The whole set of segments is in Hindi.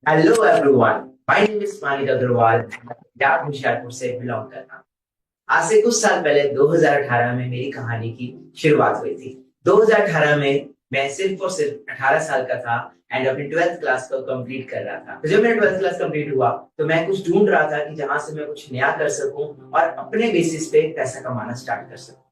Hello everyone, my name is Manik Agarwal. Punjab Hoshiarpur से बिलोंग करता हूँ। आज से कुछ साल पहले 2018 में मेरी कहानी की शुरुआत हुई थी। 2018 में मैं सिर्फ और सिर्फ 18 साल का था एंड अपनी 12th क्लास को कंप्लीट कर रहा था। तो जब मेरा 12th क्लास कंप्लीट हुआ तो मैं कुछ ढूंढ रहा था कि जहां से मैं कुछ नया कर सकूं और अपने बेसिस पे पैसा कमाना स्टार्ट कर सकूं।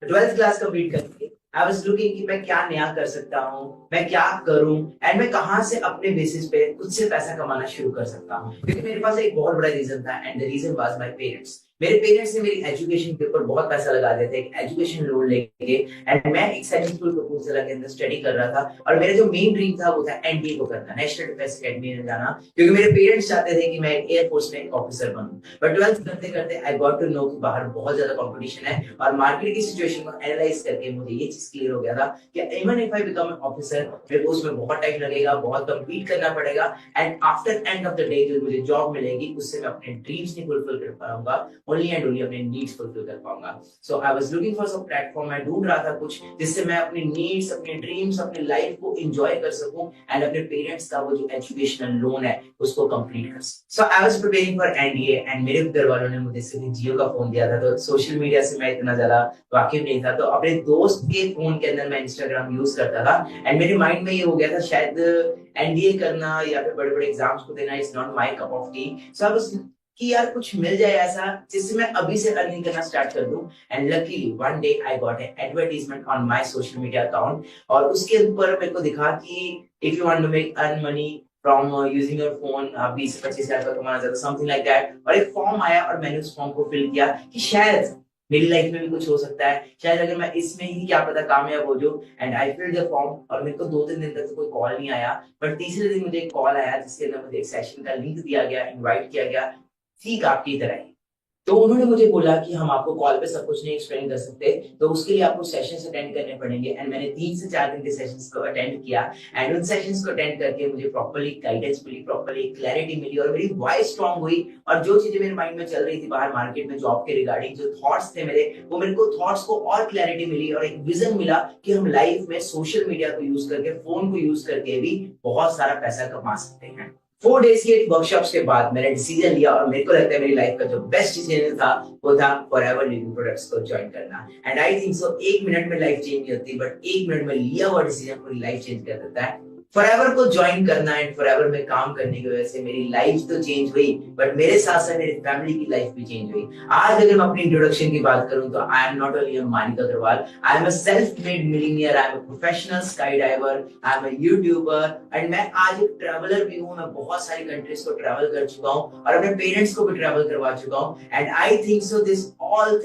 तो 12th क्लास कंप्लीट करके आई वाज लुकिंग कि मैं क्या नया कर सकता हूँ, मैं क्या करूं एंड मैं कहां से अपने बेसिस पे खुद से पैसा कमाना शुरू कर सकता हूँ। क्योंकि मेरे पास एक बहुत बड़ा रीजन था and the reason was my parents. मेरे पेरेंट्स ने मेरी एजुकेशन के ऊपर बहुत पैसा लगा दिया था, एक एजुकेशन लोन लेके। एंड मैं एक सक्सेसफुल प्रपोजल के अंदर स्टडी कर रहा था और मेरा जो मेन ड्रीम था वो था एनडीए को करना, नेशनल डिफेंस अकेडमी में जाना। क्योंकि मेरे पेरेंट्स चाहते थे कि मैं एयरफोर्स में एक ऑफिसर बनूं। बट 12th करते करते आई गॉट टू नो कि बाहर बहुत ज्यादा कंपटीशन है और मार्केट की सिचुएशन को एनालाइज करके मुझे ये चीज क्लियर हो गया था कि even if I become an officer मेरे को उसमें बहुत टाइम लगेगा, बहुत कम्पीट करना पड़ेगा and after end of the day जो मुझे जॉब मिलेगी उससे मैं अपने ड्रीम्स नहीं फुलफिल कर पाऊंगा, ओनली एंड ओनली अपने नीड्स फुलफिल कर पाऊंगा। So I was looking for some platform. मैं ढूंढ रहा था कुछ जिससे मैं अपनी नीड्स, अपने ड्रीम्स, अपनी लाइफ को एंजॉय कर सकूं एंड अपने पेरेंट्स का वो जो एजुकेशनल लोन है उसको कंप्लीट कर सकूं। So I was preparing for NDA and मेरे घर वालों ने मुझे सिर्फ जियो का फोन दिया था, तो सोशल मीडिया से मैं इतना ज्यादा वाकिफ नहीं था। तो अपने दोस्त के फोन के अंदर मैं इंस्टाग्राम यूज करता था एंड मेरे माइंड में ये हो गया था शायद एनडीए करना या फिर बड़े बड़े एग्जाम्स को देना is not my cup of T. So I was कि यार कुछ मिल जाए ऐसा जिससे मैं अभी से अर्निंग करना स्टार्ट कर दूं। And luckily one day I got an advertisement on my social media account और उसके ऊपर मेरे को दिखा कि if you want to make earn money from using your phone, आप 20 से 25 हजार का कमाना चाहते हो, समथिंग लाइक दैट। और एक फॉर्म आया और मैंने उस फॉर्म को फिल किया कि शायद मेरी लाइफ में भी कुछ हो सकता है, शायद अगर मैं इसमें ही क्या पता कामयाब हो जाऊं। And I filled the form और मेरे को 2-3 दिन तक तो कोई कॉल नहीं आया। बट तीसरे दिन मुझे एक कॉल आया जिसके अंदर मुझे एक सेशन का लिंक दिया गया, इनवाइट किया गया, ठीक आपकी तरह ही। तो उन्होंने मुझे बोला कि हम आपको कॉल पे सब कुछ नहीं एक्सप्लेन कर सकते, तो उसके लिए आपको सेशंस अटेंड करने पड़ेंगे। एंड मैंने 3 से 4 दिन के सेशंस को अटेंड किया एंड उन सेशंस को अटेंड करके मुझे प्रॉपर्ली गाइडेंस मिली, प्रॉपर्ली क्लैरिटी मिली और मेरी वॉइस स्ट्रांग हुई। और जो चीजें मेरे माइंड में चल रही थी बाहर मार्केट में जॉब के रिगार्डिंग, जो थॉट्स थे मेरे, वो मेरे को थॉट्स को और क्लैरिटी मिली और एक विजन मिला कि हम लाइफ में सोशल मीडिया को यूज करके, फोन को यूज करके भी बहुत सारा पैसा कमा सकते हैं। 4 डेज के वर्कशॉप्स के बाद मैंने डिसीजन लिया और मेरे को लगता है मेरी लाइफ का जो बेस्ट डिसीजन था वो था फॉरएवर लिविंग प्रोडक्ट्स को ज्वाइन करना। And I think so 1 minute में लाइफ चेंज नहीं होती, बट 1 मिनट में लिया हुआ डिसीजन पूरी लाइफ चेंज कर देता है। फॉरएवर को ज्वाइन करना एंड फॉरएवर में काम करने की वजह से मेरी लाइफ तो चेंज हुई, बट मेरे साथ साथ मेरी फैमिली की लाइफ भी चेंज हुई। आज अगर मैं अपनी इंट्रोडक्शन की बात करूं तो I am not only a Manik Agarwal, I am a self made millionaire, I am a professional sky diver, I am a youtuber and मैं आज एक ट्रैवलर भी हूं। मैं बहुत सारी कंट्रीज को ट्रैवल कर चुका हूं और अपने पेरेंट्स को भी ट्रैवल करवा चुका हूं। And I think so this all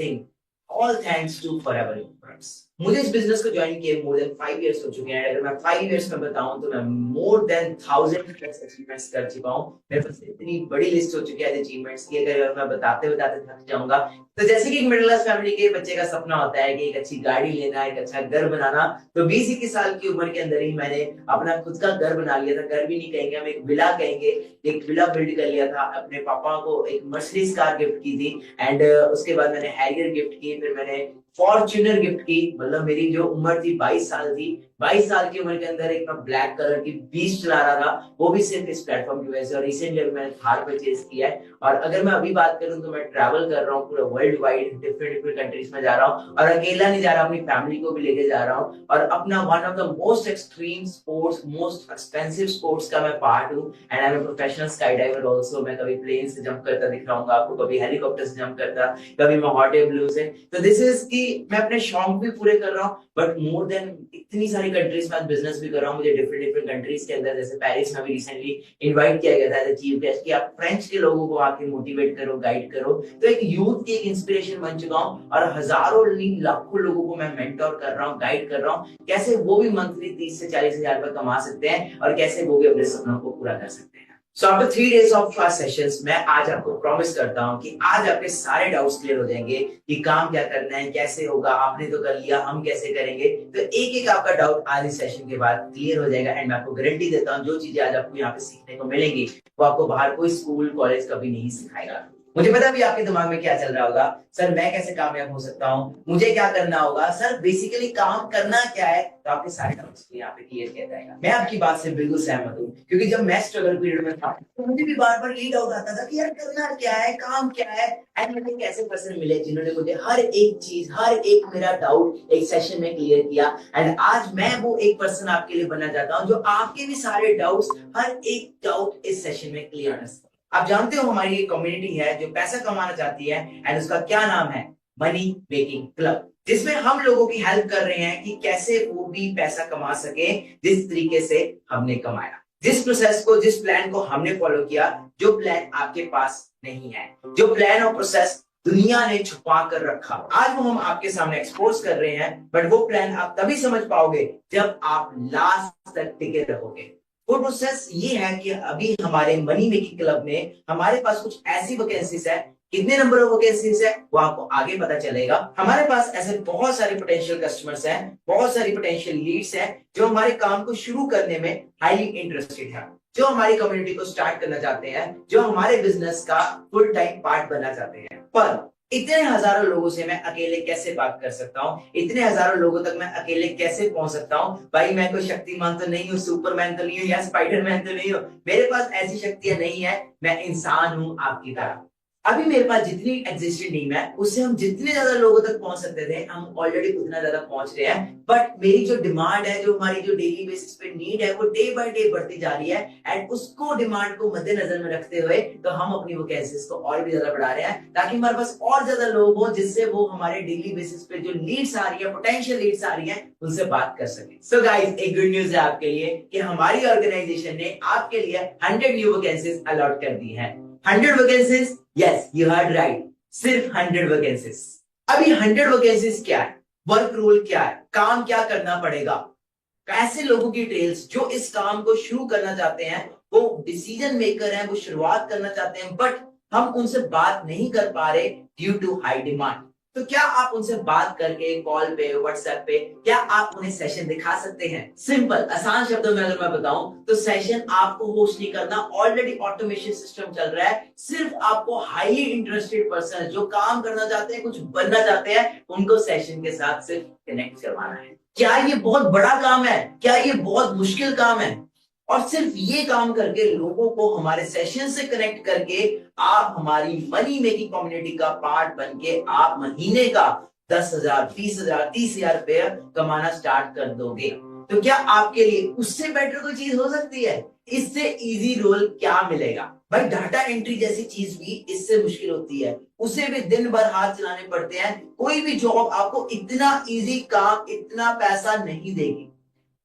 thanks to Forever products. मुझे इस बिजनेस को ज्वाइन किए मोर देन 5 इयर्स हो चुके हैं। अगर मैं 5 इयर्स में बताऊं तो मैं मोर देन 1000+ अचीवमेंट्स कर चुका हूं। मेरे पास इतनी बड़ी लिस्ट हो चुकी है अचीवमेंट्स की, अगर मैं बताते बताते थक जाऊंगा। तो जैसे कि एक मिडिल क्लास फैमिली के बच्चे का सपना होता है कि एक अच्छी गाड़ी लेना, एक अच्छा घर बनाना, तो 20-21 साल की उम्र के अंदर ही मैंने अपना खुद का घर बना लिया था। घर भी नहीं कहेंगे हम, एक विला कहेंगे। एक विला बिल्ड कर लिया था। अपने पापा को एक मर्सिडीज कार गिफ्ट की थी एंड उसके बाद मैंने हैरियर गिफ्ट की, फिर मैंने फॉर्च्यूनर गिफ्ट की। मतलब मेरी जो उम्र थी 22 साल थी, 22 साल की उम्र के अंदर एक मैं ब्लैक कलर की बीच चला रहा था, वो भी सिर्फ इस प्लेटफॉर्म की वजह से। और रिसेंटली अभी मैंने थार परचेज किया है। और अगर मैं अभी बात करूं तो मैं ट्रैवल कर रहा हूँ पूरा world wide, different different countries में जा रहा हूँ और अकेला नहीं जा रहा, अपनी फैमिली को भी लेके जा रहा हूँ। और अपना one of the most extreme sports, most expensive sports का मैं पार्ट हूँ and I am a professional sky diver also. मैं कभी प्लेन से जंप करता दिख रहा हूँ आपको, कभी हेलीकॉप्टर से जंप करता, कभी मैं हॉट एयर ब्लू से। तो दिस इज की मैं अपने शौक भी पूरे कर रहा हूँ, बट मोर देन इतनी सारी कंट्रीज में बिजनेस भी कर रहा हूँ। मुझे डिफरेंट डिफरेंट कंट्रीज के अंदर, जैसे पेरिस में भी रिसेंटली इनवाइट किया गया था एज चीफ गेस्ट कि आप फ्रेंच के लोगों को आके मोटिवेट करो, गाइड करो। तो एक यूथ की एक इंस्पिरेशन बन चुका हूँ और हजारों लाखों लोगों को मैं मेंटोर कर रहा हूँ, गाइड कर रहा हूँ, कैसे वो भी मंथली 30 से 40 हजार रुपए कमा सकते हैं और कैसे वो भी अपने सपनों को पूरा कर सकते हैं। So after 3 days of class sessions मैं आज आपको प्रॉमिस करता हूं कि आज आपके सारे डाउट्स क्लियर हो जाएंगे कि काम क्या करना है, कैसे होगा। आपने तो कर लिया, हम कैसे करेंगे। तो एक एक आपका डाउट आज इस सेशन के बाद क्लियर हो जाएगा एंड मैं आपको गारंटी देता हूं जो चीजें आज आपको यहाँ पे सीखने को मिलेंगी वो आपको बाहर कोई स्कूल कॉलेज कभी नहीं सिखाएगा। मुझे पता भी आपके दिमाग में क्या चल रहा होगा, सर मैं कैसे कामयाब हो सकता हूँ, मुझे क्या करना होगा, सर बेसिकली काम करना क्या है। तो आपके सारे डाउट्स यहाँ पे क्लियर किया जाएगा। मैं आपकी बात से बिल्कुल सहमत हूँ, क्योंकि जब मैं स्ट्रगल पीरियड में था तो मुझे भी बार बार यही डाउट आता था कि यार करना क्या है, काम क्या है। एंड मुझे एक ऐसे पर्सन मिले जिन्होंने मुझे हर एक चीज, हर एक मेरा डाउट एक सेशन में क्लियर किया। एंड आज मैं वो एक पर्सन आपके लिए बनना चाहता हूँ जो आपके भी सारे डाउट्स, हर एक डाउट इस सेशन में क्लियर कर सके। आप जानते हो हमारी एक कम्युनिटी है जो पैसा कमाना चाहती है, एंड उसका क्या नाम है, मनी मेकिंग क्लब, जिसमें हम लोगों की हेल्प कर रहे हैं कि कैसे वो भी पैसा कमा सके जिस तरीके से हमने कमाया, जिस प्रोसेस को, जिस प्लान को हमने फॉलो किया, जो प्लान आपके पास नहीं है, जो प्लान और प्रोसेस दुनिया ने छुपा कर रखा, आज वो हम आपके सामने एक्सपोज कर रहे हैं। बट वो प्लान आप तभी समझ पाओगे जब आप लास्ट तक टिके रहोगे। वो प्रोसेस ये है कि अभी हमारे मनी मेकिंग क्लब में हमारे पास कुछ ऐसी वैकेंसीज है, कितने नंबर ऑफ वैकेंसीज है वो आपको आगे पता चलेगा। हमारे पास ऐसे बहुत सारे पोटेंशियल कस्टमर्स हैं, बहुत सारी पोटेंशियल लीड्स हैं जो हमारे काम को शुरू करने में हाईली इंटरेस्टेड है, जो हमारी कम्युनिटी को स्टार्ट करना चाहते हैं, जो हमारे बिजनेस का फुल टाइम पार्ट बनना चाहते हैं। पर इतने हजारों लोगों से मैं अकेले कैसे बात कर सकता हूँ, इतने हजारों लोगों तक मैं अकेले कैसे पहुंच सकता हूँ। भाई मैं कोई शक्तिमान तो नहीं हूँ, सुपरमैन तो नहीं हूँ, या स्पाइडरमैन तो नहीं हूँ, मेरे पास ऐसी शक्तियां नहीं है। मैं इंसान हूँ आपकी तरह। अभी मेरे पास जितनी एग्जिस्टिंग टीम है उससे हम जितने ज्यादा लोगों तक पहुंच सकते थे हम ऑलरेडी उतना ज्यादा पहुंच रहे हैं। बट मेरी जो डिमांड है, जो हमारी जो डेली बेसिस पे नीड है, वो डे बाय डे बढ़ती जा रही है। एंड उसको, डिमांड को मद्देनजर में रखते हुए तो हम अपनी वैकेंसीज को और भी ज्यादा बढ़ा रहे हैं, ताकि हमारे पास और ज्यादा लोग हो जिससे वो हमारे डेली बेसिस पे जो लीड्स आ रही है, पोटेंशियल लीड्स आ रही है, उनसे बात कर सके। सो गाइस, एक गुड न्यूज है आपके लिए कि हमारी ऑर्गेनाइजेशन ने आपके लिए 100 न्यू वैकेंसीज अलॉट कर दी है। 100 vacancies, yes you heard right, सिर्फ 100 वैकेंसीज। अभी 100 वैकेंसीज क्या है, वर्क रूल क्या है, काम क्या करना पड़ेगा, ऐसे लोगों की डिटेल्स जो इस काम को शुरू करना चाहते हैं, वो डिसीजन मेकर हैं, वो शुरुआत करना चाहते हैं, बट हम उनसे बात नहीं कर पा रहे ड्यू टू हाई डिमांड। तो क्या आप उनसे बात करके कॉल पे, व्हाट्सएप पे, क्या आप उन्हें सेशन दिखा सकते हैं? सिंपल, आसान शब्दों में अगर मैं बताऊं तो सेशन आपको होस्ट नहीं करना, ऑलरेडी ऑटोमेशन सिस्टम चल रहा है। सिर्फ आपको हाईली इंटरेस्टेड पर्सन जो काम करना चाहते हैं, कुछ बनना चाहते हैं, उनको सेशन के साथ सिर्फ कनेक्ट करवाना है। क्या ये बहुत बड़ा काम है? क्या ये बहुत मुश्किल काम है? और सिर्फ ये काम करके, लोगों को हमारे सेशन से कनेक्ट करके, आप हमारी मनी मेकिंग कम्युनिटी का पार्ट बन के आप महीने का 10,000, 20,000, 30,000 रुपया कमाना स्टार्ट कर दोगे। तो क्या आपके लिए उससे बेटर कोई चीज हो सकती है? इससे इजी रोल क्या मिलेगा? भाई डाटा एंट्री जैसी चीज भी इससे मुश्किल होती है, उसे भी दिन भर हाथ चलाने पड़ते हैं। कोई भी जॉब आपको इतना इजी काम, इतना पैसा नहीं देगी।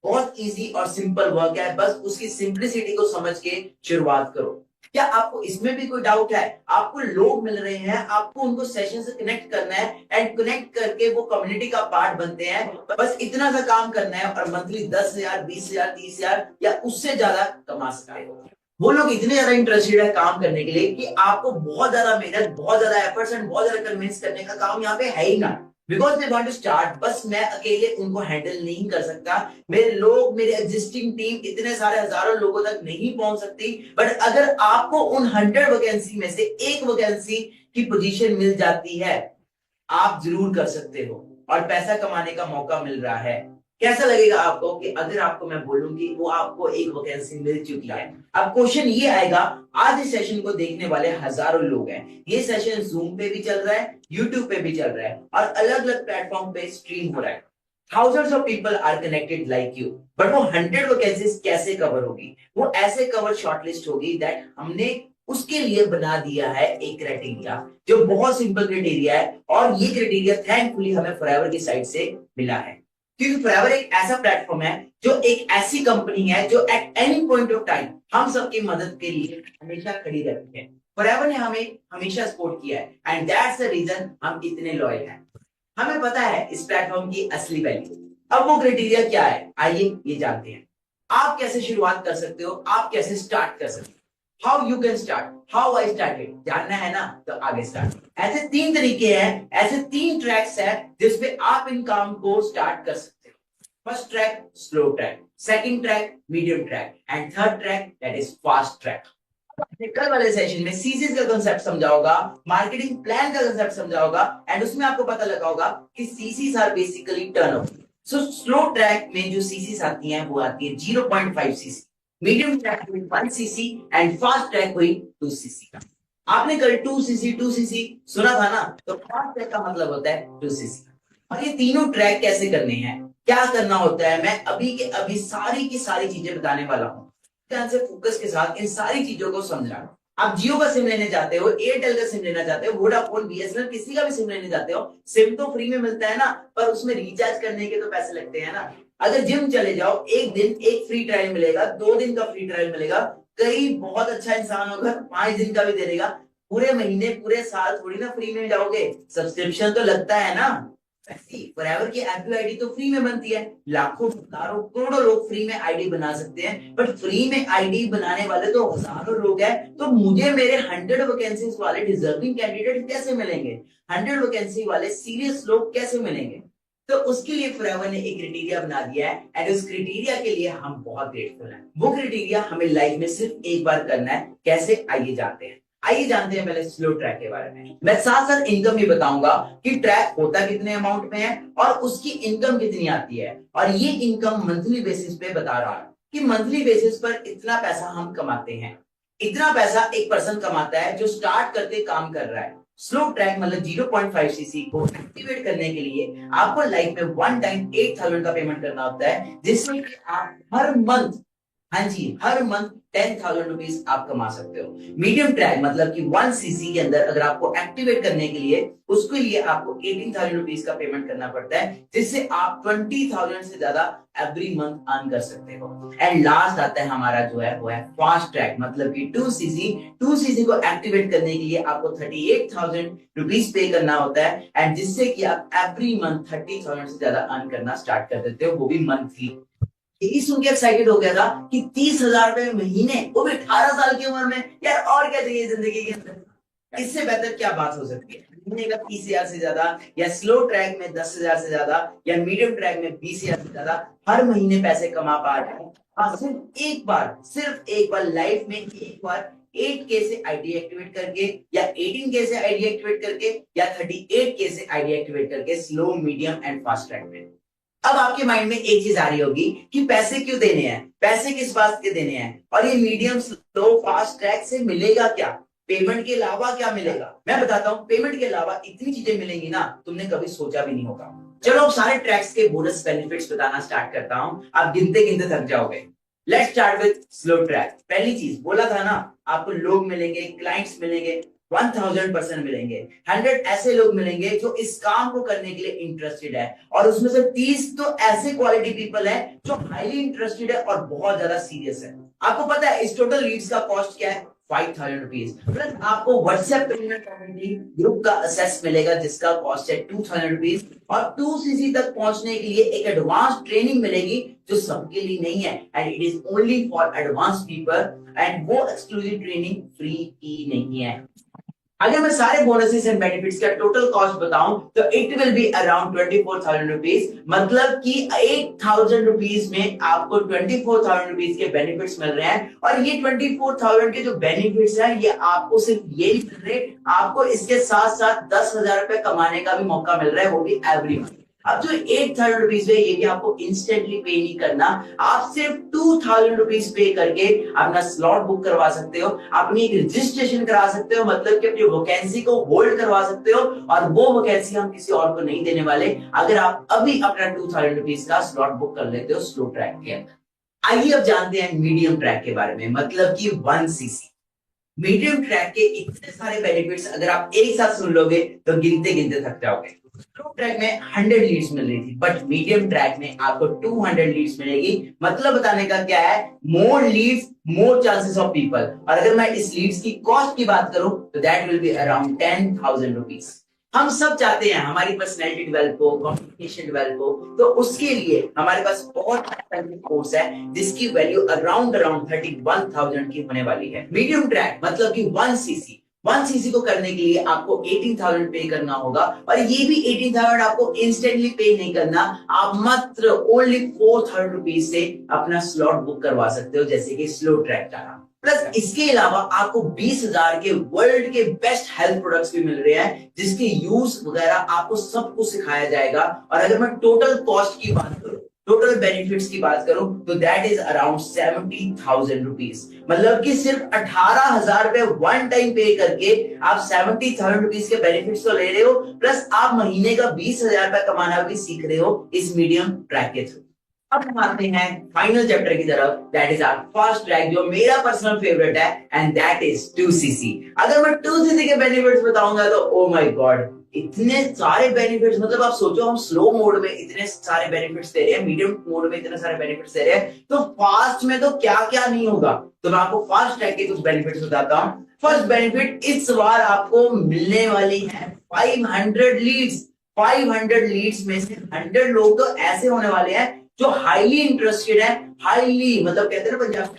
बहुत इजी और सिंपल वर्क है, बस उसकी सिंप्लिसिटी को समझ के शुरुआत करो। क्या आपको इसमें भी कोई डाउट है? आपको लोग मिल रहे हैं, आपको उनको सेशन से कनेक्ट करना है, एंड कनेक्ट करके वो कम्युनिटी का पार्ट बनते हैं। बस इतना सा काम करना है और मंथली 10,000, 20,000, 30,000 या उससे ज्यादा कमा सकते हो। वो लोग इतने ज्यादा इंटरेस्टेड है काम करने के लिए कि आपको बहुत ज्यादा मेहनत, बहुत ज्यादा एफर्ट्स एंड बहुत ज्यादा कन्विंस करने का काम यहाँ पे है ही ना। Because they want to start. बस मैं अकेले उनको हैंडल नहीं कर सकता, मेरे लोग, मेरे एग्जिस्टिंग टीम इतने सारे हजारों लोगों तक नहीं पहुंच सकती। बट अगर आपको उन 100 वैकेंसी में से एक वैकेंसी की पोजीशन मिल जाती है, आप जरूर कर सकते हो और पैसा कमाने का मौका मिल रहा है। कैसा लगेगा आपको कि अगर आपको मैं बोलूं कि वो आपको एक वैकेंसी मिल चुकी है? अब क्वेश्चन ये आएगा, आज इस सेशन को देखने वाले हजारों लोग हैं, ये सेशन जूम पे भी चल रहा है, यूट्यूब पे भी चल रहा है और अलग अलग प्लेटफॉर्म पे स्ट्रीम हो रहा है। Thousands of people are connected like you, but वो 100 वैकेंसीज कैसे कवर होगी? वो ऐसे कवर शॉर्टलिस्ट होगी दैट हमने उसके लिए बना दिया है एक क्राइटेरिया, जो बहुत सिंपल क्राइटेरिया है। और ये क्राइटेरिया थैंकफुली हमें फॉरएवर की साइड से मिला है, क्योंकि फॉरएवर एक ऐसा प्लेटफॉर्म है, जो एक ऐसी कंपनी है जो at any point of time हम सबकी मदद के लिए हमेशा खड़ी रहती है। फॉरएवर ने हमें हमेशा सपोर्ट किया है, एंड दैट्स द रीजन हम इतने लॉयल हैं। हमें पता है इस प्लेटफॉर्म की असली वैल्यू। अब वो क्राइटेरिया क्या है, आइए ये जानते हैं। आप कैसे शुरुआत कर सकते हो, आप कैसे स्टार्ट कर सकते हो, how you can start, how I started, जानना है ना? तो आगे स्टार्ट। ऐसे 3 तरीके हैं, ऐसे 3 ट्रैक्स हैं जिसपे आप इन काम को स्टार्ट कर सकते हो। First track slow track, second track medium track, and third track that is fast track. कल वाले सेशन में सीसीस का कंसेप्ट समझा होगा, मार्केटिंग प्लान का कंसेप्ट समझा होगा, एंड उसमें आपको पता लगा होगा कि CCs are basically turnover. So slow track में जो सीसीस आती हैं वो आती है 0.5 सीसी, मीडियम ट्रैक हुई 1 सीसी एंड फास्ट ट्रैक हुई 2 सीसी का। आपने कल 2 सीसी 2 सीसी सुना था ना, तो फास्ट ट्रैक का मतलब होता है 2 सीसी। और ये तीनों ट्रैक कैसे करने हैं, क्या करना होता है, मैं अभी के अभी सारी की सारी चीजें बताने वाला हूं। ध्यान से फोकस के साथ इन सारी चीजों को समझना। आप जियो का सिम लेने जाते हो, एयरटेल का सिम लेना चाहते हो, वोडाफोन बीएसएनएल किसी का भी सिम लेने जाते हो, सिम तो फ्री में मिलता है ना, पर उसमें रिचार्ज करने के तो पैसे लगते हैं ना। अगर जिम चले जाओ, एक दिन एक फ्री ट्रायल मिलेगा, 2 दिन का फ्री ट्रायल मिलेगा, कई बहुत अच्छा इंसान होगा 5 दिन का भी दे देगा। पूरे महीने पूरे साल थोड़ी ना फ्री में जाओगे, सब्सक्रिप्शन तो लगता है ना। फॉरएवर की एफ आईडी तो फ्री में बनती है, लाखों हजारों करोड़ों लोग फ्री में आईडी बना सकते हैं, बट फ्री में आईडी बनाने वाले तो हजारों लोग हैं। तो मुझे मेरे 100 वैकेंसीज वाले डिजर्विंग कैंडिडेट कैसे मिलेंगे, 100 वैकेंसी वाले सीरियस लोग कैसे मिलेंगे? तो उसके लिए फॉरएवर ने एक क्राइटेरिया बना दिया है, एंड उस क्राइटेरिया के लिए हम बहुत ग्रेटफुल हैं। वो क्राइटेरिया हमें लाइफ में सिर्फ एक बार करना है। कैसे, आइए जानते हैं। आइए जानते हैं पहले स्लो ट्रैक के बारे में। मैं साथ साथ इनकम भी बताऊंगा कि ट्रैक होता कितने अमाउंट में है और उसकी इनकम कितनी आती है। और ये इनकम मंथली बेसिस पे बता रहा है कि मंथली बेसिस पर इतना पैसा हम कमाते हैं। इतना पैसा एक पर्सन कमाता है जो स्टार्ट करके काम कर रहा है। स्लो ट्रैक मतलब 0.5 सीसी को एक्टिवेट करने के लिए आपको लाइफ में वन टाइम 8,000 का पेमेंट करना होता है, जिसमें आप हर मंथ, हाँ जी, हर मंथ 10,000 रुपीज आप कमा सकते हो। मीडियम ट्रैक मतलब कि 1 सीसी के अंदर अगर आपको एक्टिवेट करने के लिए, उसके लिए आपको 18,000 रुपीज का पेमेंट करना पड़ता है, जिससे आप 20,000 से ज्यादा एवरी मंथ अर्न कर सकते हो। एंड लास्ट आता है हमारा जो है वो है फास्ट ट्रैक मतलब कि 2 सीसी। 2 सीसी को एक्टिवेट करने के लिए आपको 38,000 रुपीज पे करना होता है, एंड जिससे कि आप एवरी मंथ 30,000 से ज्यादा अर्न करना स्टार्ट कर देते हो, वो भी मंथली। यही सुन के एक्साइटेड हो गया था कि 30,000 रुपए महीने, वो भी 18 साल की उम्र में, यार और क्या चाहिए जिंदगी के अंदर। इससे बेहतर क्या बात हो सकती है? महीने का 30,000 से ज्यादा, या स्लो ट्रैक में 10,000 से ज्यादा, या मीडियम ट्रैक में 20,000 से ज्यादा हर महीने पैसे कमा पा रहे हैं। हाँ, सिर्फ एक बार लाइफ में, एक बार 8K से आईडी एक्टिवेट करके, या 18K से आईडी एक्टिवेट करके, या 38K से आईडी एक्टिवेट करके, slow, medium and fast track में। अब आपके माइंड में एक चीज आ रही होगी कि पैसे क्यों देने हैं, पैसे किस बात के देने हैं, और ये मीडियम, स्लो, फास्ट ट्रैक से मिलेगा क्या, पेमेंट के अलावा क्या मिलेगा? मैं बताता हूँ, पेमेंट के अलावा इतनी चीजें मिलेंगी ना, तुमने कभी सोचा भी नहीं होगा। चलो अब सारे ट्रैक्स के बोनस बेनिफिट्स बताना स्टार्ट करता हूँ, आप गिनते गिनते थक जाओगे। Let's start with slow track. पहली चीज बोला था ना, आपको लोग मिलेंगे, क्लाइंट्स मिलेंगे, 1000% मिलेंगे। 100 ऐसे लोग मिलेंगे जो इस काम को करने के लिए इंटरेस्टेड है, और उसमें से 30 तो ऐसे क्वालिटी पीपल है जो हाईली इंटरेस्टेड है और बहुत ज्यादा सीरियस है। आपको पता है इस टोटल लीड्स का कॉस्ट क्या है? 5,000 रुपीज। प्लस आपको व्हाट्सएप पेमेंट कम्युनिटी ग्रुप का एक्सेस मिलेगा जिसका कॉस्ट है 2,000 रुपीज, और 2 सीसी तक पहुंचने के लिए एक एडवांस ट्रेनिंग मिलेगी जो सबके लिए नहीं है, and it is only for advance people, and वो एक्सक्लूसिव ट्रेनिंग फ्री की नहीं है। अगर मैं सारे बोनसेस एंड बेनिफिट्स का टोटल कॉस्ट बताऊं तो it will be around 24,000 rupees, मतलब कि 8,000 रुपीज में आपको 24,000 रुपीज के बेनिफिट्स मिल रहे हैं। और ये 24,000 के जो बेनिफिट्स हैं, ये आपको सिर्फ ये नहीं मिल रहे, आपको इसके साथ साथ 10,000 रुपए कमाने का भी मौका मिल रहा है, वो भी एवरी मंथ। अब जो 8,000 रुपीज है, ये भी आपको इंस्टेंटली पे नहीं करना, आप सिर्फ 2,000 रुपीज पे करके अपना स्लॉट बुक करवा सकते हो, अपनी एक रजिस्ट्रेशन करा सकते हो, मतलब कि अपनी वैकेंसी को होल्ड करवा सकते हो, और वो वैकेंसी हम किसी और को नहीं देने वाले अगर आप अभी अपना 2,000 रुपीज का स्लॉट बुक कर लेते हो स्लो ट्रैक के अंदर। आइए अब जानते हैं मीडियम ट्रैक के बारे में, मतलब कि 1 सीसी। मीडियम ट्रैक के इतने सारे बेनिफिट्स अगर आप एक साथ सुन लोगे तो गिनते गिनते थक जाओगे। स्लो ट्रैक में 100 लीड्स मिल रही थी, बट मीडियम ट्रैक में आपको 200 लीड्स मिलेगी। मतलब बताने का क्या है, मोर Leeds more chances of people. और अगर मैं इस लीड्स की कॉस्ट की बात करूं तो that will be around 10,000 rupees. हम सब चाहते हैं हमारी पर्सनैलिटी डेवलप हो, कम्युनिकेशन डेवलप हो, तो उसके लिए हमारे पास बहुत कोर्स है जिसकी वैल्यू अराउंड 31,000 की होने वाली है। मीडियम ट्रैक मतलब कि 1 सीसी, 1 सीसी को करने के लिए आपको 18,000 पे करना होगा, और ये भी 18,000 आपको इंस्टेंटली पे नहीं करना, आप मात्र ओनली 4,000 रुपीज से अपना स्लॉट बुक करवा सकते हो, जैसे कि स्लो ट्रैक का। प्लस इसके अलावा आपको 20,000 के वर्ल्ड के बेस्ट हेल्थ प्रोडक्ट्स भी मिल रहे हैं, जिसके यूज वगैरह आपको सब कुछ सिखाया जाएगा। और अगर मैं टोटल कॉस्ट की बात करूं, टोटल बेनिफिट्स की बात करूं, तो दैट इज अराउंड 70,000 रुपीज। मतलब कि सिर्फ 18,000 रुपए वन टाइम पे करके आप 70,000 रुपीज के बेनिफिट्स तो ले रहे हो, प्लस आप महीने का 20,000 रुपए कमाना भी सीख रहे हो इस मीडियम ट्रैक के थ्रू। अब हम आते हैं फाइनल चैप्टर की तरफ, that is our first track, जो मेरा पर्सनल फेवरेट है, एंड दैट इज 2cc। अगर मैं 2cc के बेनिफिट्स बताऊंगा तो ओ माय गॉड, इतने सारे बेनिफिट्स। मतलब आप सोचो, हम स्लो मोड में इतने सारे बेनिफिट्स दे रहे हैं, मीडियम मोड में इतने सारे बेनिफिट्स दे रहे हैं, तो फास्ट में तो क्या क्या नहीं होगा। तो मैं आपको फास्ट ट्रैक के कुछ बेनिफिट्स बताता हूँ। फर्स्ट बेनिफिट, इस बार आपको मिलने वाली है 500 लीड्स। 500 लीड्स में से 100 लोग तो ऐसे होने वाले हैं जो हाईली इंटरेस्टेड है, हाईली, मतलब कहते हैं ना Punjab,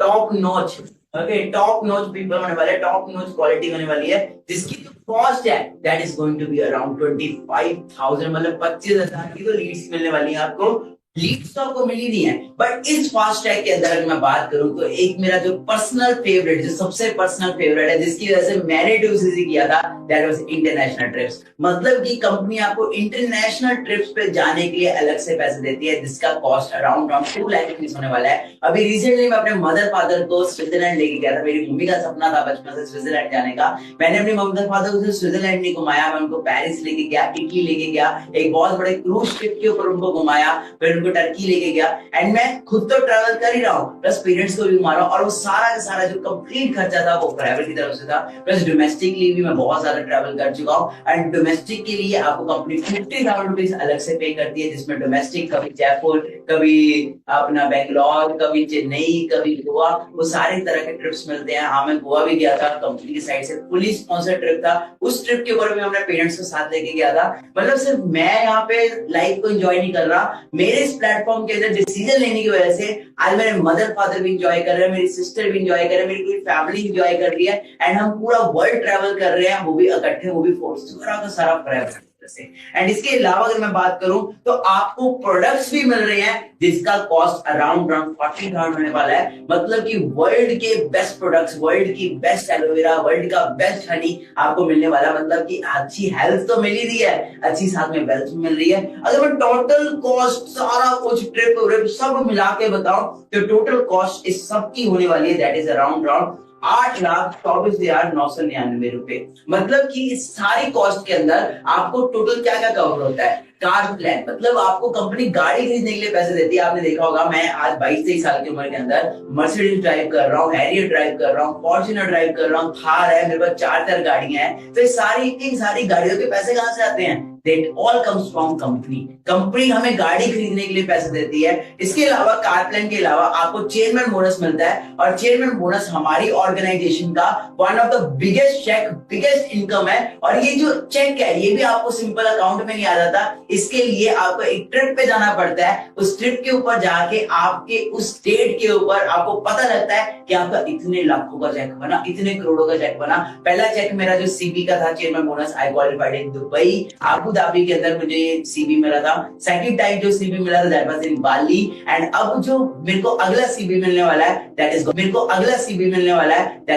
top notch, okay, top notch people होने वाले, टॉप नॉच क्वालिटी होने वाली है, जिसकी जो कॉस्ट है that is going to be around 25,000। मतलब 25,000 की तो लीड्स मिलने वाली है आपको। लीड्स तो आपको मिल ही नहीं है, बट इस फास्ट ट्रैक के अंदर अगर मैं बात करूं तो एक मेरा जो पर्सनल फेवरेट, जो सबसे पर्सनल फेवरेट है, जिसकी वजह से मैंने 2cc किया था, दैट वाज इंटरनेशनल ट्रिप्स। मतलब कि कंपनी आपको इंटरनेशनल ट्रिप्स पे जाने के लिए अलग से पैसे देती है, जिसका कॉस्ट अराउंड 2 लाख रुपीज होने वाला है। अभी रिसेंटली मैं अपने मदर फादर को स्विट्जरलैंड लेके गया था। मेरी मम्मी का सपना था बचपन से स्विट्जरलैंड जाने का। मैंने अपने मदर फादर को स्विट्जरलैंड नहीं घुमाया, मैं उनको पेरिस लेके गया, इटली लेके गया, एक बहुत बड़े क्रूज शिप के ऊपर उनको घुमाया, फिर उनको टर्की लेके गया। एंड मैं खुद तो ट्रैवल कर ही रहा हूँ, प्लस पेरेंट्स को भी घुमा रहा हूँ, और वो सारा का सारा जो कंप्लीट खर्चा था वो ट्रैवल की तरफ से था। प्लस डोमेस्टिकली भी मैं बहुत ज्यादा ट्रैवल कर चुका हूँ, एंड डोमेस्टिक के लिए आपको कंपनी 50,000 रुपीज अलग से पे करती है, जिसमें डोमेस्टिक कभी जयपुर, कभी अपना बेंगलोर, कभी चेन्नई, कभी गोवा, वो सारे तरह के ट्रिप्स मिलते हैं। हाँ, मैं गोवा भी गया था, कंपनी की साइड से फुली स्पॉन्सर्ड ट्रिप था। उस ट्रिप के ऊपर भी अपने पेरेंट्स को साथ लेके गया था। मतलब सिर्फ मैं यहाँ पे लाइफ को एंजॉय नहीं कर रहा, मेरे इस प्लेटफॉर्म के अंदर डिसीजन लेने की वजह से आज मेरे मदर फादर भी एंजॉय कर रहे हैं, मेरी सिस्टर भी एंजॉय कर रहे हैं, मेरी पूरी फैमिली एंजॉय कर रही है, एंड हम पूरा वर्ल्ड ट्रैवल कर रहे हैं, वो भी इकट्ठे, वो भी फोर्स का सारा ट्रैवल। एंड इसके अलावा अगर मैं बात करूं तो आपको प्रोडक्ट्स भी मिल रहे हैं, जिसका कॉस्ट अराउंड 40,000 होने वाला है। मतलब कि वर्ल्ड के बेस्ट प्रोडक्ट्स, वर्ल्ड की बेस्ट एलोवेरा, वर्ल्ड का बेस्ट हनी आपको मिलने वाला। मतलब कि अच्छी हेल्थ तो मिल ही रही है, अच्छी साथ में वेल्थ मिल रही है। अगर मैं टोटल कॉस्ट सारा कुछ ट्रिप सब मिला के बताऊं तो टोटल कॉस्ट इस सब की होने वाली है, दैट इज अराउंड 8,24,999 रुपए। मतलब कि इस सारी कॉस्ट के अंदर आपको टोटल क्या क्या कवर होता है। कार प्लान, मतलब आपको कंपनी गाड़ी खरीदने के लिए पैसे देती है। आपने देखा होगा, मैं आज 22-23 साल की उम्र के अंदर मर्सिडीज ड्राइव कर रहा हूँ, हैरियर ड्राइव कर रहा हूँ, फॉर्च्यूनर ड्राइव कर रहा हूँ, थार है, मेरे पास 4 गाड़ियां हैं। तो ये सारी गाड़ियों के पैसे कहां से आते हैं? That all comes from company। Company हमें गाड़ी खरीदने के लिए पैसे देती है। इसके अलावा कार प्लान के अलावा आपको चेयरमैन बोनस मिलता है, और चेयरमैन बोनस हमारी ऑर्गेनाइजेशन का one of the biggest check, biggest income है। और ये जो चेक है ये भी आपको सिंपल अकाउंट में नहीं आ जाता, इसके लिए आपको एक ट्रिप पे जाना पड़ता है। उस ट्रिप के ऊपर जाके आपके उस स्टेट के ऊपर आपको पता लगता है कि आपका इतने लाखों का चेक बना, इतने करोड़ों का चेक बना। पहला चेक मेरा जो सीबी का था, chairman bonus, I qualified in Dubai, Abu Dhabi के अंदर मुझे सीबी मिला था। सेकंड टाइम जो सीबी मिला था that was in Bali, and अब जो मेरे को अगला सीबी मिलने वाला है that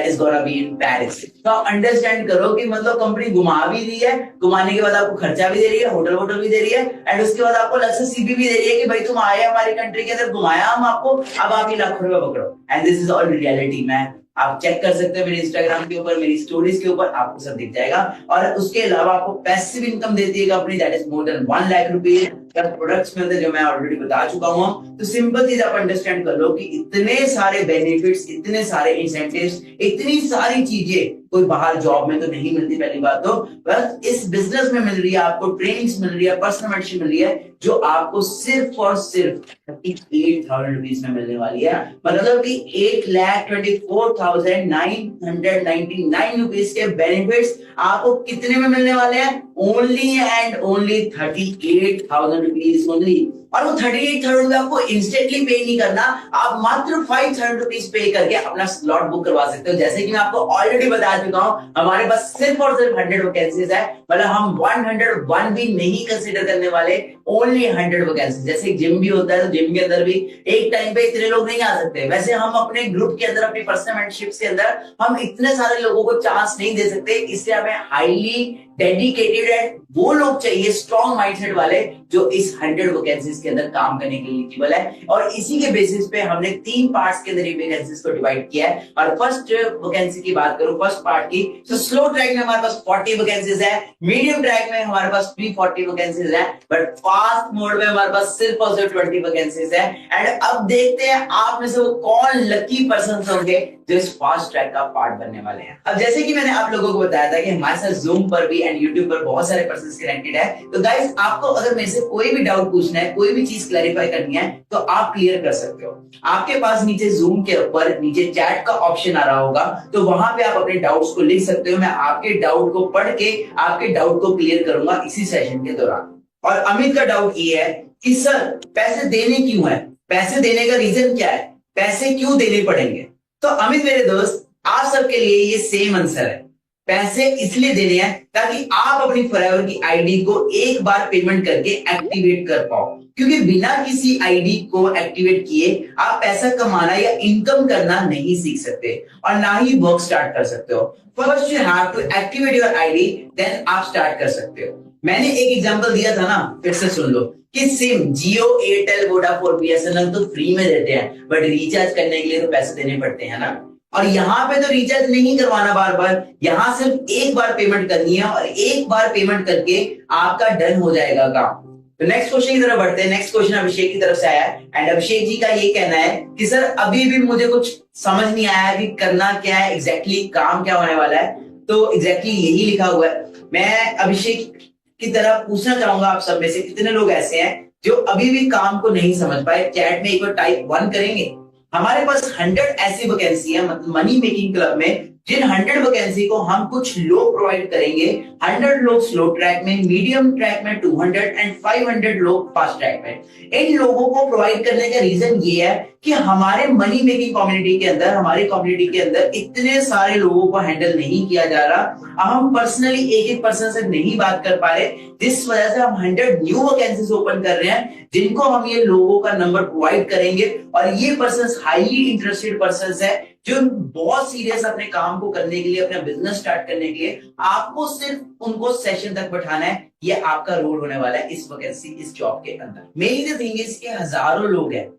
is gonna be in Paris. तो आप अंडरस्टैंड करो कि मतलब कंपनी घुमा भी रही है, घुमाने के बाद आपको खर्चा भी दे रही है, होटल भी दे रही है, एंड उसके बाद आपको अलग से सीबी भी दे रही है कि भाई तुम आए हमारी कंट्री के अंदर, घुमाया हम आपको, अब आप ये लाखों रुपए पकड़ो। And this is all reality. मैं आप चेक कर सकते हैं मेरे इंस्टाग्राम के ऊपर, मेरी स्टोरीज के ऊपर आपको सब दिख जाएगा। और उसके अलावा आपको पैसिव इनकम देती है company, that is more than 1 lakh rupees. Products मिलते हैं जो मैं ऑलरेडी बता चुका हूं। तो सिंपल चीज आप अंडरस्टैंड कर लो कि इतने सारे बेनिफिट्स, इतने सारे इंसेंटिव्स, इतनी सारी चीजें कोई बाहर जॉब में तो नहीं मिलती। पहली बात तो बस इस बिजनेस में मिल रही है, आपको ट्रेनिंग्स मिल रही है, पर्सनल मेंटरशिप मिल रही है, जो आपको सिर्फ और सिर्फ 38,000 रुपीज में मिलने वाली है। मतलब कि 8,24,999 रुपीज के बेनिफिट्स आपको कितने में मिलने वाले हैं? Only and only 38,000 rupees only. और वो 38,000 रुपए आपको इंस्टेंटली पे नहीं करना, आप मात्र 5,000 रुपीज पे करके अपना स्लॉट बुक करवा सकते हो। जैसे कि मैं आपको ऑलरेडी बता चुका हूं, हमारे पास सिर्फ और सिर्फ 100 वैकेंसीज है। मतलब हम 101 भी नहीं कंसीडर करने वाले, ओनली 100 वैकेंसी। जैसे जिम भी होता है तो जिम के अंदर भी एक टाइम पे इतने लोग नहीं आ सकते, वैसे हम अपने ग्रुप के अंदर, अपनी पर्सनल मेंटरशिप्स के अंदर हम इतने सारे लोगों को चांस नहीं दे सकते, इसलिए हमें हाईली डेडिकेटेड एंड वो लोग चाहिए स्ट्रॉन्ग माइंडसेट वाले जो इस 100 वैकेंसीज के अंदर काम करने के लिए एलिजिबल है। और इसी के बेसिस पे हमने 3 पार्ट्स के अंदर ये वैकेंसीज को डिवाइड किया है। और फर्स्ट वैकेंसी की बात करूं, फर्स्ट पार्ट की, तो स्लो ट्रैक में हमारे पास 40 वैकेंसीज है, मीडियम ट्रैक में हमारे पास 340 वैकेंसीज है, बट फास्ट मोड में हमारे पास सिर्फ और सिर्फ 20 वैकेंसीज है। एंड अब देखते हैं आप में से वो कौन लकी पर्सन होंगे जो इस फास्ट ट्रैक का पार्ट बनने वाले हैं। अब जैसे कि मैंने आप लोगों को बताया था कि हमारे साथ जूम पर भी एंड यूट्यूब पर बहुत सारे पर्सन कनेक्टेड है, तो गाइस आपको अगर मेरे से कोई भी डाउट पूछना है, कोई भी चीज क्लैरिफाई करनी है, तो आप क्लियर कर सकते हो। आपके पास नीचे जूम के ऊपर नीचे चैट का ऑप्शन आ रहा होगा, तो वहां पे आप अपने डाउट्स को लिख सकते हो। मैं आपके डाउट को पढ़ के आपके डाउट को क्लियर करूंगा इसी सेशन के दौरान। और अमित का डाउट ये है कि सर पैसे देने क्यों है, पैसे देने का रीजन क्या है, पैसे क्यों देने पड़ेंगे? तो अमित मेरे दोस्त, आप सबके लिए ये सेम आंसर है। पैसे इसलिए देने हैं ताकि आप अपनी फॉरएवर की आईडी को एक बार पेमेंट करके एक्टिवेट कर पाओ, क्योंकि बिना किसी आईडी को एक्टिवेट किए आप पैसा कमाना या इनकम करना नहीं सीख सकते और ना ही वर्क स्टार्ट कर सकते हो। First you have to activate your ID, then आप स्टार्ट कर सकते हो। मैंने एक एग्जांपल दिया था ना, फिर से सुन लो कि सिम जियो, एयरटेल, वोडाफोन, बीएसएनएल तो फ्री में देते हैं, बट रिचार्ज करने के लिए तो पैसे देने पड़ते हैं ना। और यहाँ पे तो रिचार्ज नहीं करवाना बार बार, यहाँ सिर्फ एक बार पेमेंट करनी है और एक बार पेमेंट करके आपका डन हो जाएगा काम। तो नेक्स्ट क्वेश्चन की तरफ बढ़ते हैं। नेक्स्ट क्वेश्चन अभिषेक की तरफ से आया है एंड अभिषेक जी का ये कहना है कि सर अभी भी मुझे कुछ समझ नहीं आया कि करना क्या है, एग्जैक्टली काम क्या होने वाला है। तो एग्जैक्टली यही लिखा हुआ है। मैं अभिषेक की तरह पूछना चाहूंगा आप सब में से कितने लोग ऐसे हैं जो अभी भी काम को नहीं समझ पाए। चैट में एक बार टाइप 1 करेंगे। हमारे पास 100 ऐसी वैकेंसी है, मतलब मनी मेकिंग क्लब में, जिन 100 वैकेंसी को हम कुछ लोग प्रोवाइड करेंगे। 100 लोग स्लो ट्रैक में, मीडियम ट्रैक में 200 एंड 500 लोग फास्ट ट्रैक में। इन लोगों को प्रोवाइड करने का रीजन ये है कि हमारे मनी मेकिंग कम्युनिटी के अंदर, हमारे कम्युनिटी के अंदर इतने सारे लोगों को हैंडल नहीं किया जा रहा। हम पर्सनली एक एक पर्सन से नहीं बात कर पा रहे, जिस वजह से हम 100 न्यू वैकेंसीज ओपन कर रहे हैं, जिनको हम ये लोगों का नंबर प्रोवाइड करेंगे। और ये पर्सन हाईली इंटरेस्टेड पर्सन है जो बहुत सीरियस अपने काम को करने के लिए, अपना बिजनेस स्टार्ट करने के लिए। आपको सिर्फ उनको सेशन तक बैठाना है, ये आपका रोल होने वाला है इस वैकेंसी, इस जॉब के अंदर। मेरी द थिंग इज के हजारों लोग हैं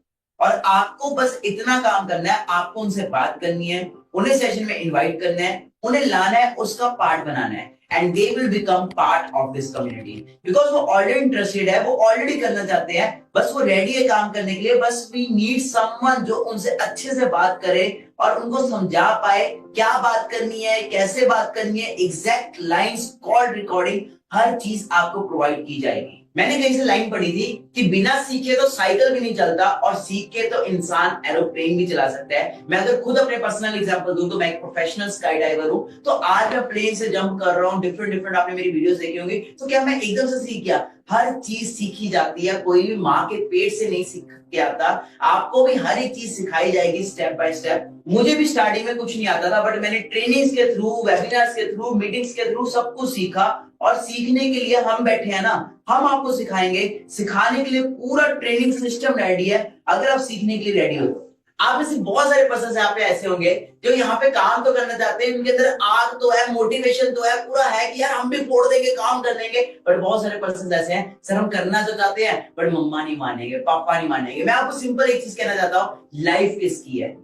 और आपको बस इतना काम करना है, आपको उनसे बात करनी है, उन्हें सेशन में इनवाइट करना है, उन्हें लाना है, उसका पार्ट बनाना है, and they will become part of this community. Because वो ऑलरेडी इंटरेस्टेड है, वो ऑलरेडी करना चाहते हैं, बस वो रेडी है काम करने के लिए। बस वी नीड समवन जो उनसे अच्छे से बात करे और उनको समझा पाए क्या बात करनी है, कैसे बात करनी है, एग्जैक्ट लाइंस, कॉल रिकॉर्डिंग, हर चीज आपको प्रोवाइड की जाएगी। मैंने कहीं से लाइन पढ़ी थी कि बिना सीखे तो साइकिल भी नहीं चलता और सीख के तो इंसान एरोप्लेन भी चला सकता है। मैं अगर खुद अपने पर्सनल एग्जांपल दूं तो मैं एक प्रोफेशनल स्काई डाइवर हूं। तो आज मैं प्लेन से जंप कर रहा हूं, डिफरेंट आपने मेरी वीडियोस देखी होंगी। तो क्या मैं एकदम से सीख गया? हर चीज सीखी जाती है, कोई भी माँ के पेट से नहीं सीख के आता। आपको भी हर एक चीज सिखाई जाएगी स्टेप बाय स्टेप। मुझे भी स्टार्टिंग में कुछ नहीं आता था, बट मैंने ट्रेनिंग्स के थ्रू, वेबिनार्स के थ्रू, मीटिंग्स के थ्रू सब कुछ सीखा। और सीखने के लिए हम बैठे हैं ना, हम आपको सिखाएंगे। सिखाने के लिए पूरा ट्रेनिंग सिस्टम रेडी है, अगर आप सीखने के लिए रेडी हो। आप में से बहुत सारे पर्सन यहाँ पे ऐसे होंगे जो यहाँ पे काम तो करना चाहते हैं, उनके अंदर आग तो है, मोटिवेशन तो है, पूरा है कि यार हम भी फोड़ देंगे, काम कर लेंगे। बट बहुत सारे पर्सन ऐसे हैं, सर हम करना तो चाहते हैं बट मम्मा नहीं मानेंगे, पापा नहीं मानेंगे। मैं आपको सिंपल एक चीज कहना चाहता हूँ, लाइफ किसकी है,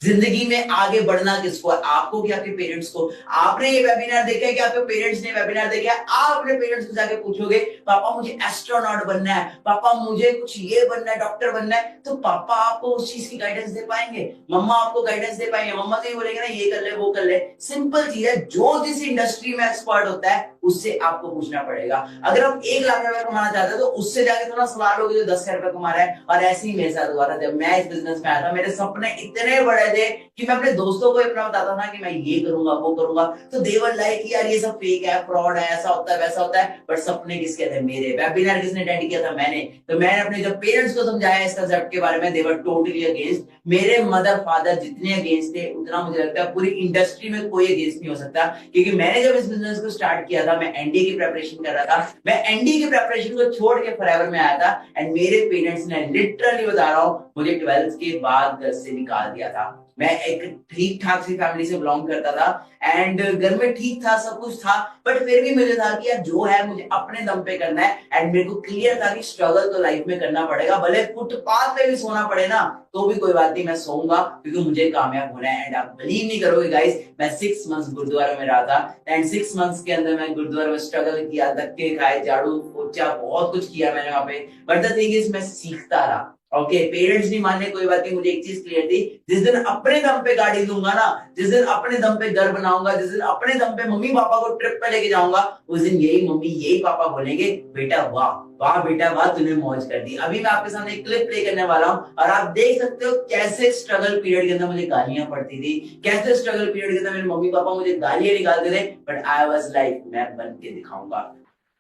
जिंदगी में आगे बढ़ना किसको है, आपको कि आपके पेरेंट्स को। आपने ये वेबिनार देखा है कि आपके पेरेंट्स ने वेबिनार देखा है? आप अपने पेरेंट्स को जाके पूछोगे पापा मुझे एस्ट्रोनॉट बनना है, पापा मुझे कुछ ये बनना है, डॉक्टर बनना है, तो पापा आपको उस चीज की गाइडेंस दे पाएंगे, मम्मा आपको गाइडेंस दे पाएंगे। मम्मा तो ये बोलेंगे ना ये कर ले वो कर ले। सिंपल चीज है, जो जिस इंडस्ट्री में एक्सपर्ट होता है उससे आपको पूछना पड़ेगा। अगर आप 1 लाख रुपए कमाना चाहते हो तो उससे जाके थोड़ा सवाल होगा जो 10,000 रुपए कमा रहा है। और ऐसे ही मेरे साथ हुआ था, जब मैं इस बिजनेस में आया था मेरे सपने इतने बड़े थे कि मैं अपने दोस्तों को अपना बताता था कि मैं ये करूंगा वो करूंगा, तो दे वर लाइक यार ये सब फेक है, फ्रॉड है, ऐसा होता है वैसा होता है। बट सपने किसके थे? मेरे। वेबिनार किसने अटेंड किया था? मैंने। तो मैंने अपने जब पेरेंट्स को समझाया इस कंसेप्ट के बारे में, दे वर टोटली अगेंस्ट। मेरे मदर फादर जितने अगेंस्ट थे, उतना मुझे लगता है पूरी इंडस्ट्री में कोई अगेंस्ट नहीं हो सकता। क्योंकि मैंने जब इस बिजनेस को स्टार्ट किया था था, मैं एनडीए की प्रिपरेशन कर रहा था, मैं एनडीए की प्रिपरेशन को छोड़ के फॉरएवर में आया था एंड मेरे पेरेंट्स ने लिटरली बता रहा हूँ मुझे 12th के बाद घर से निकाल दिया था। मैं एक ठीक ठाक सी फैमिली से बिलोंग करता था एंड घर में ठीक था, सब कुछ था, बट फिर भी मुझे था कि यार जो है मुझे अपने दम पे करना है एंड मेरे को क्लियर था कि स्ट्रगल तो लाइफ में करना पड़ेगा, भले फुटपाथ पे भी सोना पड़े ना तो भी कोई बात नहीं, मैं सोऊंगा क्योंकि मुझे कामयाब होना है। एंड आप बिलीव नहीं करोगे गाइस, मैं 6 मंथ्स गुरुद्वारा में रहा था एंड 6 मंथ्स के अंदर मैं गुरुद्वारा में स्ट्रगल किया, धक्के खाए, झाड़ू पोछा, बहुत कुछ किया मैंने वहां पे, बट द थिंग इज मैं सीखता रहा। ओके, पेरेंट्स नहीं माने कोई बात नहीं, मुझे एक चीज क्लियर थी, जिस दिन अपने दम पे गाड़ी लूंगा ना, जिस दिन अपने दम पे घर बनाऊंगा, जिस दिन अपने दम पे मम्मी पापा को ट्रिप पे लेके जाऊंगा, उस दिन यही मम्मी यही पापा बोलेंगे बेटा वाह वाह बेटा वाह तूने मौज कर दी। अभी मैं आपके सामने एक क्लिप प्ले करने वाला हूँ और आप देख सकते हो कैसे स्ट्रगल पीरियड के अंदर मुझे गालियां पड़ती थी, कैसे स्ट्रगल पीरियड के अंदर मेरे मम्मी पापा मुझे गालियां निकालते थे, बट आई वाज लाइक मैं बन के दिखाऊंगा,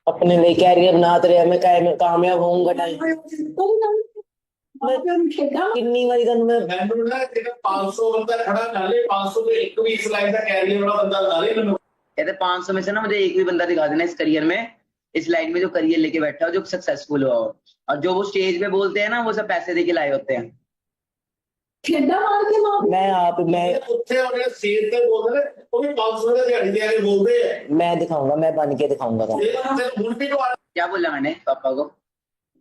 अपने लिए कैरियर बनाते रहे, मैं कामयाब होऊंगा। किन्नी वारी गन में ਮੈਨੂੰ ਨਾ ਜਿਹੜਾ 500 ਬੰਦਾ ਖੜਾ ਕਰ ਲੇ 500 ਤੋਂ ਇੱਕ ਵੀ ਇਸ ਲਾਈਨ ਦਾ ਕੈਰੀਅਰ वाला ਬੰਦਾ ਲਾ ਲੇ ਮੈਨੂੰ कहते 500 में से ना मुझे एक भी बंदा दिखा देना इस करियर में, इस लाइन में जो करियर लेके बैठा हो, जो सक्सेसफुल हुआ हो, और जो वो स्टेज पे बोलते हैं ना वो सब पैसे देके लाए होते हैं। मैं ਉੱਥੇ ਉਹ ਜਿਹੜੇ ਸੇਲ ਤੇ ਬੋਲਦੇ ਨੇ ਉਹ ਵੀ 500 ਦਾ ਦਿਹਾੜੀ ਦੇ ਕੇ ਬੋਲਦੇ ਆ। मैं दिखाऊंगा, मैं बन के दिखाऊंगा। ਹੁਣ ਵੀ तो क्या बोला मैंने पापा को?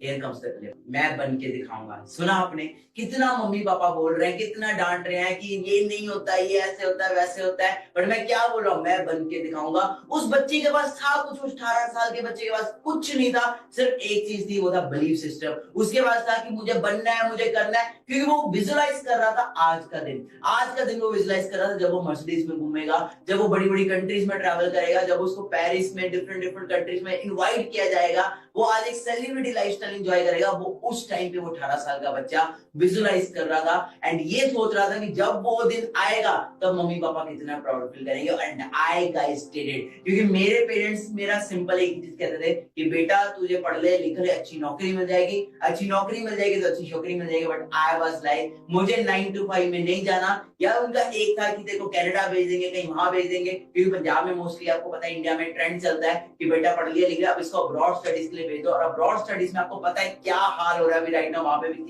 Here comes the clip, मैं बन के दिखाऊंगा। सुना आपने कितना मम्मी पापा बोल रहे हैं, कितना डांट रहे हैं कि ये नहीं होता, ये ऐसे होता है, वैसे होता है, बट मैं क्या बोल रहा हूँ, मैं बन के दिखाऊंगा। उस बच्चे के पास था कुछ, 18 साल के बच्चे के पास कुछ नहीं था, सिर्फ एक चीज थी, वो था बिलीफ सिस्टम। उसके पास था कि मुझे बनना है, मुझे करना है, क्योंकि वो विजुअलाइज कर रहा था आज का दिन, आज का दिन वो विजुअलाइज कर रहा था जब वो मर्सिडीज में घूमेगा, जब वो बड़ी बड़ी कंट्रीज में ट्रैवल करेगा, जब उसको पेरिस में डिफरेंट कंट्रीज में इनवाइट किया जाएगा, वो आज एक सेलिब्रिटी लाइफस्टाइल एंजॉय करेगा। वो उस टाइम पे वो 18 साल का बच्चा विजुअलाइज कर रहा था एंड ये सोच रहा था कि जब वो दिन आएगा तब मम्मी पापा कितना प्राउड फील करेंगे। And I guys did it, क्योंकि मेरे पेरेंट्स मेरा सिंपल एक चीज कहते थे कि बेटा तुझे पढ़ ले लिख ले, अच्छी नौकरी मिल जाएगी, अच्छी नौकरी मिल जाएगी तो अच्छी छोकरी मिल जाएगी, बट आई वाज लाइक मुझे 9 to 5 में नहीं जाना। या उनका एक था कि देखो कनाडा भेज देंगे, कहीं वहां भेज देंगे, क्योंकि पंजाब में मोस्टली आपको पता है इंडिया में ट्रेंड चलता है कि बेटा पढ़ लिया लिख लिया अब इसको अब्रॉड स्टडीज के लिए भेज दो। और अब्रॉड स्टडीज में आपको पता है क्या हाल हो रहा है अभी राइट नाउ, वहां पे भी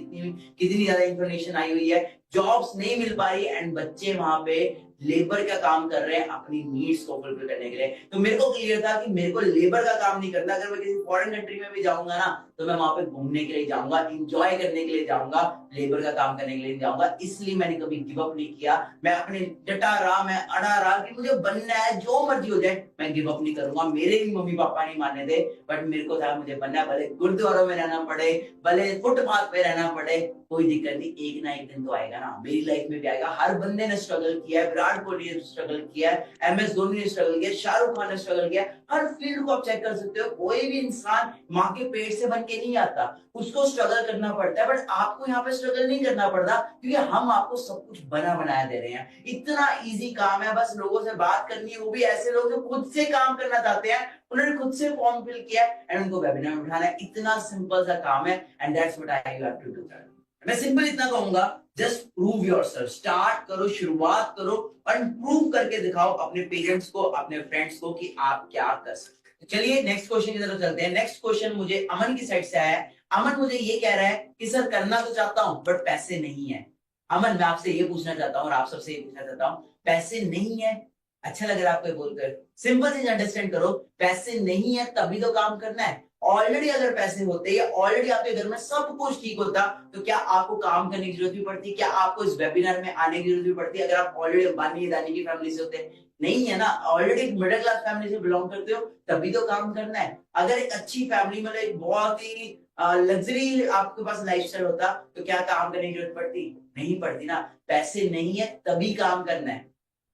कितनी ज्यादा इंफॉर्मेशन आई हुई है, जॉब्स नहीं मिल पा रही एंड बच्चे वहां पे लेबर का काम कर रहे हैं अपनी नीड्स को फुलफिल करने के लिए। तो मेरे को क्लियर था कि मेरे को लेबर का काम नहीं करना, अगर मैं किसी फॉरेन कंट्री में भी जाऊंगा ना तो मैं वहां पे घूमने के लिए जाऊंगा, एंजॉय करने के लिए जाऊंगा, लेबर का काम करने के लिए जाऊंगा। इसलिए मैंने कभी गिव अप नहीं किया, मैं अपने डटा रहा, मैं अड़ा रहा कि मुझे बनना है, जो मर्जी हो जाए मैं गिव अप नहीं करूंगा। मेरे भी मम्मी पापा नहीं माने थे, बट मेरे को था मुझे बनना है, भले गुरुद्वारों में रहना पड़े, भले फुटपाथ पे रहना पड़े, कोई दिक्कत नहीं, एक ना एक दिन तो आएगा ना, मेरी लाइफ में भी आएगा। हर बंदे ने स्ट्रगल किया है, विराट कोहली ने स्ट्रगल किया है, एमएस धोनी ने स्ट्रगल किया, शाहरुख खान ने स्ट्रगल किया, हर फील्ड को आप चेक कर सकते हो। कोई भी इंसान माँ के पेट से बन के नहीं आता, उसको स्ट्रगल करना पड़ता है, बट आपको यहाँ पे स्ट्रगल नहीं करना पड़ता, क्योंकि हम आपको सब कुछ बना बनाया दे रहे हैं। इतना इजी काम है, बस लोगों से बात करनी है, वो भी ऐसे लोग जो खुद से काम करना चाहते हैं, उन्होंने खुद से फॉर्म फिल किया एंड उनको वेबिनार में उठाना है। इतना सिंपल सा काम है and that's what I have to do. मैं सिंपल इतना कहूंगा, जस्ट प्रूव योरसेल्फ, स्टार्ट करो, शुरुआत करो और प्रूव करके दिखाओ अपने पेरेंट्स को, अपने फ्रेंड्स को कि आप क्या कर सकते हैं। चलिए नेक्स्ट क्वेश्चन की तरफ चलते हैं। नेक्स्ट क्वेश्चन मुझे अमन की साइड से आया है। अमन मुझे ये कह रहा है कि सर करना तो चाहता हूं बट पैसे नहीं है। अमन मैं आपसे ये पूछना चाहता हूं और आप सबसे ये पूछना चाहता हूं, पैसे नहीं है, अच्छा लग रहा है आपको बोलकर? सिंपल चीज अंडरस्टैंड करो, पैसे नहीं है तभी तो काम करना है। ऑलरेडी अगर पैसे होते या ऑलरेडी आपके घर में सब कुछ ठीक होता तो क्या आपको काम करने की जरूरत भी पड़ती, क्या आपको इस वेबिनार में आने की जरूरत भी पड़ती अगर आप ऑलरेडी अंबानी अदानी की फैमिली से होते? नहीं है ना, ऑलरेडी मिडिल क्लास फैमिली से बिलोंग करते हो तभी तो काम करना है। अगर एक अच्छी फैमिली मतलब एक बहुत ही लग्जरी आपके पास लाइफस्टाइल होता तो क्या काम करने की जरूरत पड़ती? नहीं पड़ती ना। पैसे नहीं है तभी काम करना है।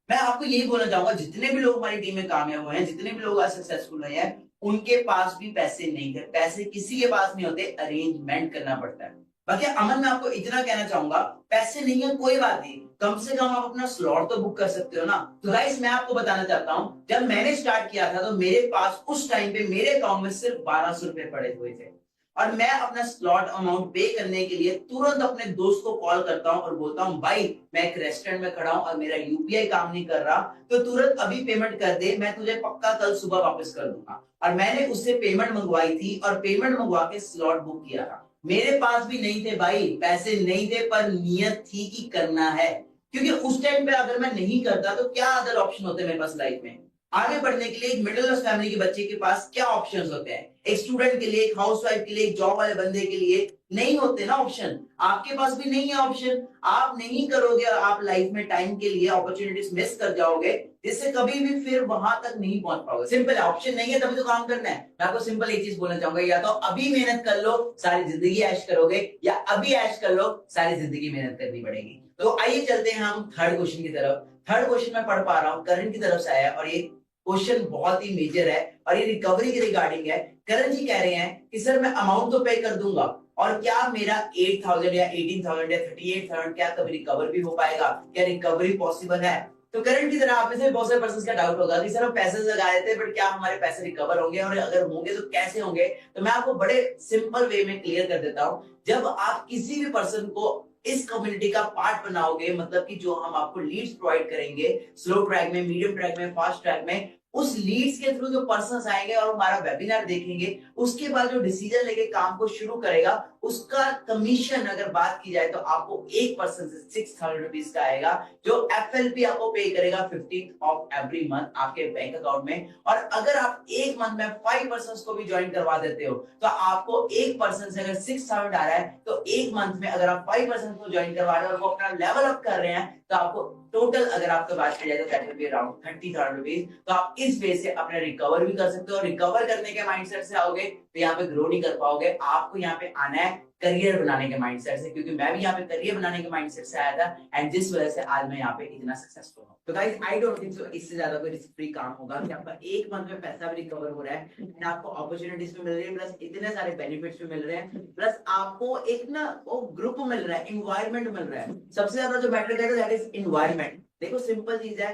मैं आपको यही बोलना चाहूंगा, जितने भी लोग हमारी टीम में कामयाब हुए हैं, जितने भी लोग आज सक्सेसफुल हुए हैं, उनके पास भी पैसे नहीं थे। पैसे किसी के पास नहीं होते, अरेंजमेंट करना पड़ता है। बाकी अमन मैं आपको इतना कहना चाहूंगा, पैसे नहीं है कोई बात नहीं, कम से कम आप अपना स्लॉट तो बुक कर सकते हो ना। तो गाइस मैं आपको बताना चाहता हूं, जब मैंने स्टार्ट किया था तो मेरे पास उस टाइम पे मेरे अकाउंट में सिर्फ 1200 रुपए पड़े हुए थे। और मैं अपना स्लॉट अमाउंट पे करने के लिए तुरंत अपने दोस्त को कॉल करता हूँ और बोलता हूँ भाई मैं एक रेस्टोरेंट में खड़ा हूँ और मेरा यूपीआई काम नहीं कर रहा, तो तुरंत अभी पेमेंट कर दे, मैं तुझे पक्का कल सुबह वापस कर दूंगा। और मैंने उससे पेमेंट मंगवाई थी और पेमेंट मंगवा के स्लॉट बुक किया था। मेरे पास भी नहीं थे भाई, पैसे नहीं थे, पर नियत थी कि करना है, क्योंकि उस टाइम पे अगर मैं नहीं करता तो क्या अदर ऑप्शन होते मेरे पास लाइफ में आगे बढ़ने के लिए। एक मिडिल क्लास फैमिली के बच्चे के पास क्या ऑप्शंस होते हैं, एक स्टूडेंट के लिए, एक हाउसवाइफ के लिए, एक जॉब वाले बंदे के लिए नहीं होते ना ऑप्शन। आपके पास भी नहीं है ऑप्शन, आप नहीं करोगे, आप लाइफ में टाइम के लिए अपॉर्चुनिटीज मिस कर जाओगे, जिससे कभी भी फिर वहां तक नहीं पहुंच पाओगे। सिंपल है, ऑप्शन नहीं है तभी तो काम करना है। मैं आपको सिंपल एक चीज बोलना चाहूंगा, या तो अभी मेहनत कर लो सारी जिंदगी ऐश करोगे, या अभी ऐश कर लो सारी जिंदगी मेहनत करनी पड़ेगी। तो आइए चलते हैं हम थर्ड क्वेश्चन की तरफ। थर्ड क्वेश्चन मैं पढ़ पा रहा हूँ, करण की तरफ से आया है और ये क्वेश्चन बहुत ही मेजर है और ये रिकवरी के रिगार्डिंग है। करण जी कह रहे हैं कि सर मैं अमाउंट तो पे कर दूंगा, और क्या मेरा 8,000 या 18,000 या 38,000 क्या कभी रिकवर भी हो पाएगा, क्या रिकवरी पॉसिबल है? तो करण की तरह आप में से बहुत सारे पर्सन का डाउट होगा कि सर हम पैसे लगा देते हैं बट क्या हमारे पैसे रिकवर होंगे, और अगर होंगे तो कैसे होंगे? तो मैं आपको बड़े सिंपल वे में क्लियर कर देता हूं। जब आप किसी भी पर्सन को इस कम्युनिटी का पार्ट बनाओगे, मतलब कि जो हम आपको लीड्स प्रोवाइड करेंगे स्लो ट्रैक में, मीडियम ट्रैक में, फास्ट ट्रैक में, उस लीड्स के थ्रू जो पर्सन्स आएंगे और हमारा वेबिनार देखेंगे, उसके बाद जो डिसीजन लेके काम को शुरू करेगा उसका कमीशन अगर बात की जाए तो आपको एक पर्सन से 6,000 रुपीज का आएगा, जो एफएलपी आपको पे करेगा 15th ऑफ एवरी मंथ आपके बैंक अकाउंट में। और अगर आप एक मंथ में 5 पर्सन को भी ज्वाइन करवा देते हो तो आपको एक पर्सन से अगर 6,000 आ रहा है तो एक मंथ में अगर आप 5 पर्सन को ज्वाइन करवा रहे हो और वो अपना लेवल अप कर रहे हैं तो आपको टोटल अगर आपको बात की जाए तो that will be around 30,000 rupees. तो आप इस वे से अपने रिकवर भी कर सकते हो। रिकवर करने के माइंडसेट से आओगे तो यहाँ पे ग्रो नहीं कर पाओगे। आपको यहाँ पे आना है करियर बनाने के माइंडसेट से, क्योंकि मैं भी यहाँ पे करियर बनाने के माइंडसेट से आया था एंड जिस वजह से आज मैं यहाँ पे इतना सक्सेसफुल हूँ। तो guys I don't think so इससे ज्यादा कोई रिस्क फ्री काम होगा कि आपका एक मंथ में पैसा भी रिकवर हो रहा है एंड आपको अपॉर्चुनिटीज भी मिल रही है, प्लस इतने सारे बेनिफिट्स भी मिल रहे हैं, प्लस आपको एक ना वो ग्रुप मिल रहा है, इन्वायरमेंट मिल रहा है। सबसे ज्यादा जो मैटर करेगा दैट इज इन्वायरमेंट। देखो सिंपल चीज है,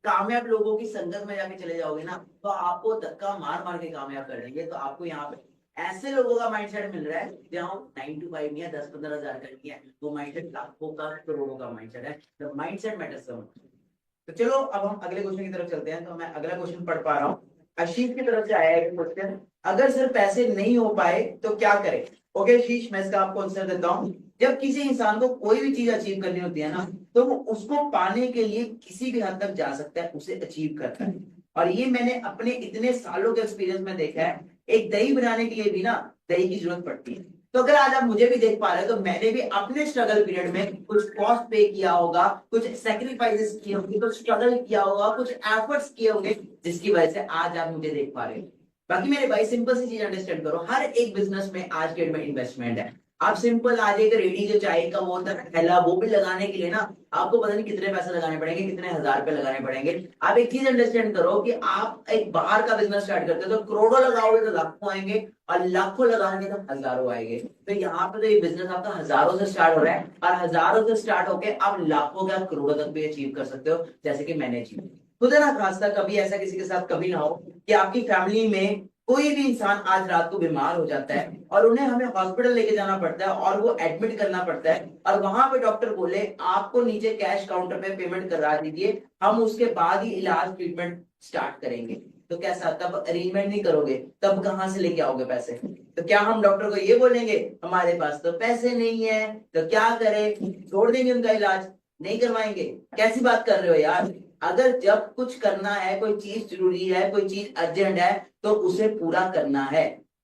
कामयाब लोगों की संगत में जाके चले जाओगे ना तो आपको धक्का मार मार के कामयाब कर देंगे। तो आपको यहाँ पे ऐसे लोगों का माइंडसेट मिल रहा है जहाँ 9 to 5 नहीं है, 10-15 हजार का नहीं है, वो माइंडसेट लाखों का करोड़ों का माइंडसेट है। The mindset matters so much. तो चलो अब हम अगले क्वेश्चन की तरफ चलते हैं। तो मैं अगला क्वेश्चन पढ़ पा रहा हूँ, आशीष की तरफ से आया है क्वेश्चन, अगर सर पैसे नहीं हो पाए तो क्या करें? ओके आशीष, मैं इसका आपको आंसर देता हूँ। जब किसी इंसान को कोई भी चीज अचीव करनी होती है ना तो वो उसको पाने के लिए किसी भी हद तक जा सकता है, उसे अचीव करता है। और ये मैंने अपने इतने सालों के एक्सपीरियंस में देखा है। एक दही बनाने के लिए भी ना दही की जरूरत पड़ती है। तो अगर आज आप मुझे भी देख पा रहे हो तो मैंने भी अपने स्ट्रगल पीरियड में कुछ कॉस्ट पे किया होगा, कुछ सेक्रीफाइसेस किए होंगे, कुछ स्ट्रगल किया होगा, कुछ एफर्ट्स किए होंगे, जिसकी वजह से आज आप मुझे देख पा रहे हो। बाकी मेरे भाई सिंपल सी चीज अंडरस्टैंड करो, हर एक बिजनेस में आज के डेट में इन्वेस्टमेंट है। आप सिंपल आज एक रेडी जो चाय का वो होता है थैला, वो भी लगाने के लिए ना आपको पता नहीं कितने पैसे लगाने पड़ेंगे, कितने हजार रुपए लगाने पड़ेंगे। आप एक चीज अंडरस्टैंड करो कि आप एक बाहर का बिजनेस स्टार्ट करते हो तो करोड़ों लगाओगे तो लाखों आएंगे, और लाखों लगाओगे तो हजारों आएंगे। तो यहाँ पे तो ये बिजनेस आपका हजारों से स्टार्ट हो रहा है और हजारों से स्टार्ट होकर आप लाखों का करोड़ों तक भी अचीव कर सकते हो, जैसे कि मैंने अचीव। खुदा ना खास्ता कभी ऐसा किसी के साथ कभी ना हो कि आपकी फैमिली में कोई भी इंसान आज रात को बीमार हो जाता है और उन्हें हमें हॉस्पिटल लेके जाना पड़ता है और वो एडमिट करना पड़ता है, और वहां पे डॉक्टर बोले आपको नीचे कैश काउंटर पे पेमेंट करा दीजिए, हम उसके बाद ही इलाज ट्रीटमेंट स्टार्ट करेंगे। तो कैसा, तब अरेंजमेंट नहीं करोगे, तब कहां से लेके आओगे पैसे? तो क्या हम डॉक्टर को ये बोलेंगे हमारे पास तो पैसे नहीं है, तो क्या करें, छोड़ देंगे उनका इलाज, नहीं करवाएंगे? कैसी बात कर रहे हो यार? अगर जब कुछ करना है, कोई चीज जरूरी है, कोई चीज अर्जेंट है, तो उसे पूरा करना है।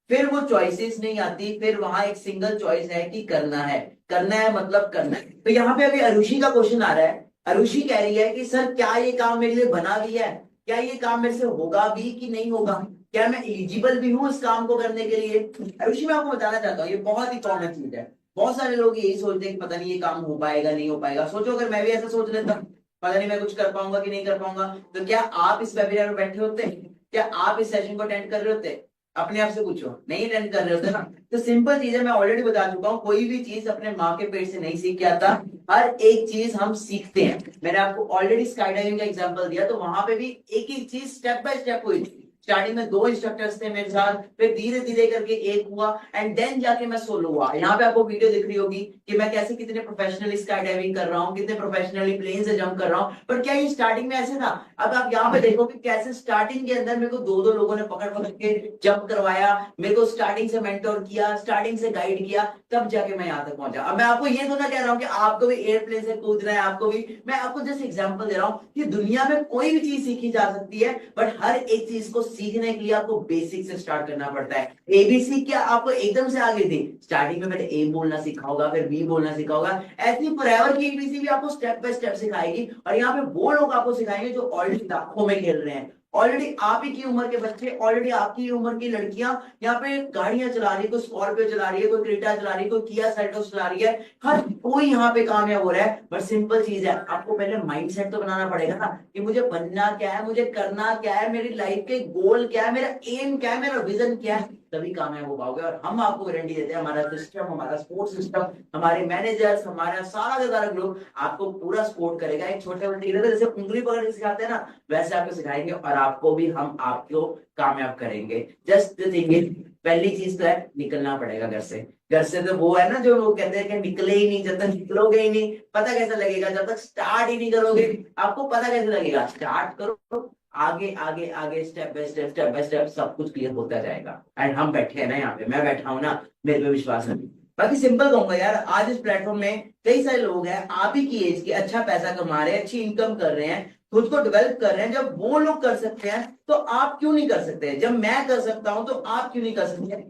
फिर वो चॉइसेस नहीं आती, फिर वहां एक सिंगल चॉइस है कि करना है। करना है मतलब करना है। तो यहाँ पे अभी अरुषि का क्वेश्चन आ रहा है। अरुषि कह रही है कि सर क्या ये काम मेरे लिए बना भी है, क्या ये काम मेरे से होगा भी कि नहीं होगा, क्या मैं एलिजिबल भी हूँ इस काम को करने के लिए? अरुषि मैं आपको बताना चाहता हूँ, ये बहुत ही कॉमन चीज है। बहुत सारे लोग यही सोचते हैं कि पता नहीं ये काम हो पाएगा नहीं हो पाएगा। सोचो अगर मैं भी ऐसा सोच लेता पता नहीं मैं कुछ कर पाऊंगा कि नहीं कर पाऊंगा, तो क्या आप इस वेबिनार में बैठे होते? क्या आप इस सेशन को अटेंड कर रहे होते? अपने आप से पूछो, नहीं अटेंड कर रहे होते ना। तो सिंपल चीज है, मैं ऑलरेडी बता चुका हूँ, कोई भी चीज अपने माँ के पेट से नहीं सीख के आता, हर एक चीज हम सीखते हैं। मैंने आपको ऑलरेडी स्काई डाइविंग का एग्जांपल दिया, तो वहां पे भी एक एक चीज स्टेप बाय स्टेप हुई थी। स्टार्टिंग में 2 इंस्ट्रक्टर्स थे मेरे साथ, फिर धीरे धीरे करके एक हुआ एंड देन जाके मैं सोलो हुआ। यहाँ पे आपको वीडियो दिख रही होगी कि मैं कैसे कितने प्रोफेशनली स्काई डाइविंग कर रहा हूँ, कितने प्रोफेशनली प्लेन से जंप कर रहा हूँ। पर क्या ये स्टार्टिंग में ऐसे था? अब आप यहाँ पे देखो कि कैसे स्टार्टिंग के अंदर मेरे को 2-2 लोगों ने पकड़ पकड़ के जंप करवाया, मेरे को स्टार्टिंग से मेंटोर किया, स्टार्टिंग से गाइड किया, तब जाके मैं यहाँ तक पहुंचा। अब मैं आपको ये तो ना कह रहा हूँ कि आपको भी एयरप्लेन से कूदना है, आपको भी, मैं आपको जस्ट एग्जांपल दे रहा हूँ कि दुनिया में कोई भी चीज सीखी जा सकती है, बट हर एक चीज को सीखने के लिए आपको बेसिक से स्टार्ट करना पड़ता है। एबीसी क्या आपको एकदम से आगे थी? स्टार्टिंग में मैंने ए बोलना सीखा होगा, फिर बी बोलना सीखा होगा, ऐसी फॉरएवर की एबीसी भी आपको स्टेप बाय स्टेप सिखाएगी। और यहाँ पे वो लोग आपको सिखाएंगे जो ऑलरेडी लाखों में खेल रहे हैं, ऑलरेडी आप ही की उम्र के बच्चे, ऑलरेडी आपकी उम्र की लड़कियां यहाँ पे गाड़ियां चला रही है, कोई स्कॉर्पियो चला रही है, कोई क्रेटा चला रही है, कोई किया सेल्टोस चला रही है, हर कोई यहाँ पे कामयाब हो रहा है। बट सिंपल चीज है, आपको पहले माइंडसेट तो बनाना पड़ेगा ना कि मुझे बनना क्या है, मुझे करना क्या है, मेरी लाइफ के गोल क्या है, मेरा एम क्या है, मेरा विजन क्या है, तभी कामयाब हो पाओगे। और हम आपको गारंटी देते हैं, हमारा सिस्टम, हमारा सपोर्ट सिस्टम, हमारे मैनेजर्स, हमारा सारा का सारा ग्रुप आपको पूरा सपोर्ट करेगा। एक छोटे बच्चे की तरह जैसे उंगली पकड़ के सिखाते हैं ना, वैसे आपको सिखाएंगे और आपको भी हम आपको कामयाब करेंगे। जस्ट थिंग इज, पहली चीज तो है निकलना पड़ेगा घर से। घर से तो वो है ना जो लोग कहते हैं कि निकले ही नहीं, जब तक निकलोगे ही नहीं पता कैसे लगेगा, जब तक स्टार्ट ही नहीं करोगे आपको पता कैसे लगेगा। स्टार्ट करो, आगे आगे आगे, स्टेप बाय स्टेप सब कुछ क्लियर होता जाएगा। एंड हम बैठे हैं ना यहाँ पे, मैं बैठा हूँ ना, मेरे पे विश्वास है। बाकी सिंपल कहूंगा यार, आज इस प्लेटफॉर्म में कई सारे लोग हैं आप ही की एज के, अच्छा पैसा कमा रहे हैं, अच्छी इनकम कर रहे हैं, खुद को डेवलप कर रहे हैं। जब वो लोग कर सकते हैं तो आप क्यों नहीं कर सकते? जब मैं कर सकता हूं तो आप क्यों नहीं कर सकते?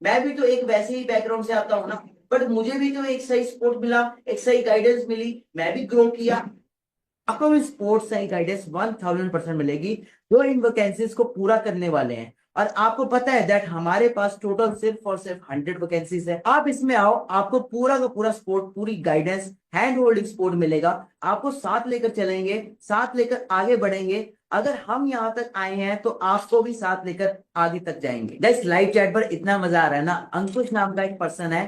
मैं भी तो एक वैसे ही बैकग्राउंड से आता हूं ना, बट मुझे भी तो एक सही सपोर्ट मिला, एक सही गाइडेंस मिली, मैं भी ग्रो किया। आपको भी स्पोर्ट्स सही गाइडेंस 1000% मिलेगी, जो इन वैकेंसीज को पूरा करने वाले हैं। और आपको पता है दैट हमारे पास टोटल सिर्फ और सिर्फ 100 वैकेंसीज है। आप इसमें आओ, आपको पूरा का पूरा सपोर्ट, पूरी गाइडेंस, हैंड होल्डिंग सपोर्ट मिलेगा, आपको साथ लेकर चलेंगे, साथ लेकर आगे बढ़ेंगे। अगर हम यहाँ तक आए हैं तो आपको भी साथ लेकर आगे तक जाएंगे। गाइस लाइव चैट पर इतना मजा आ रहा है ना, अंकुश नाम का एक पर्सन है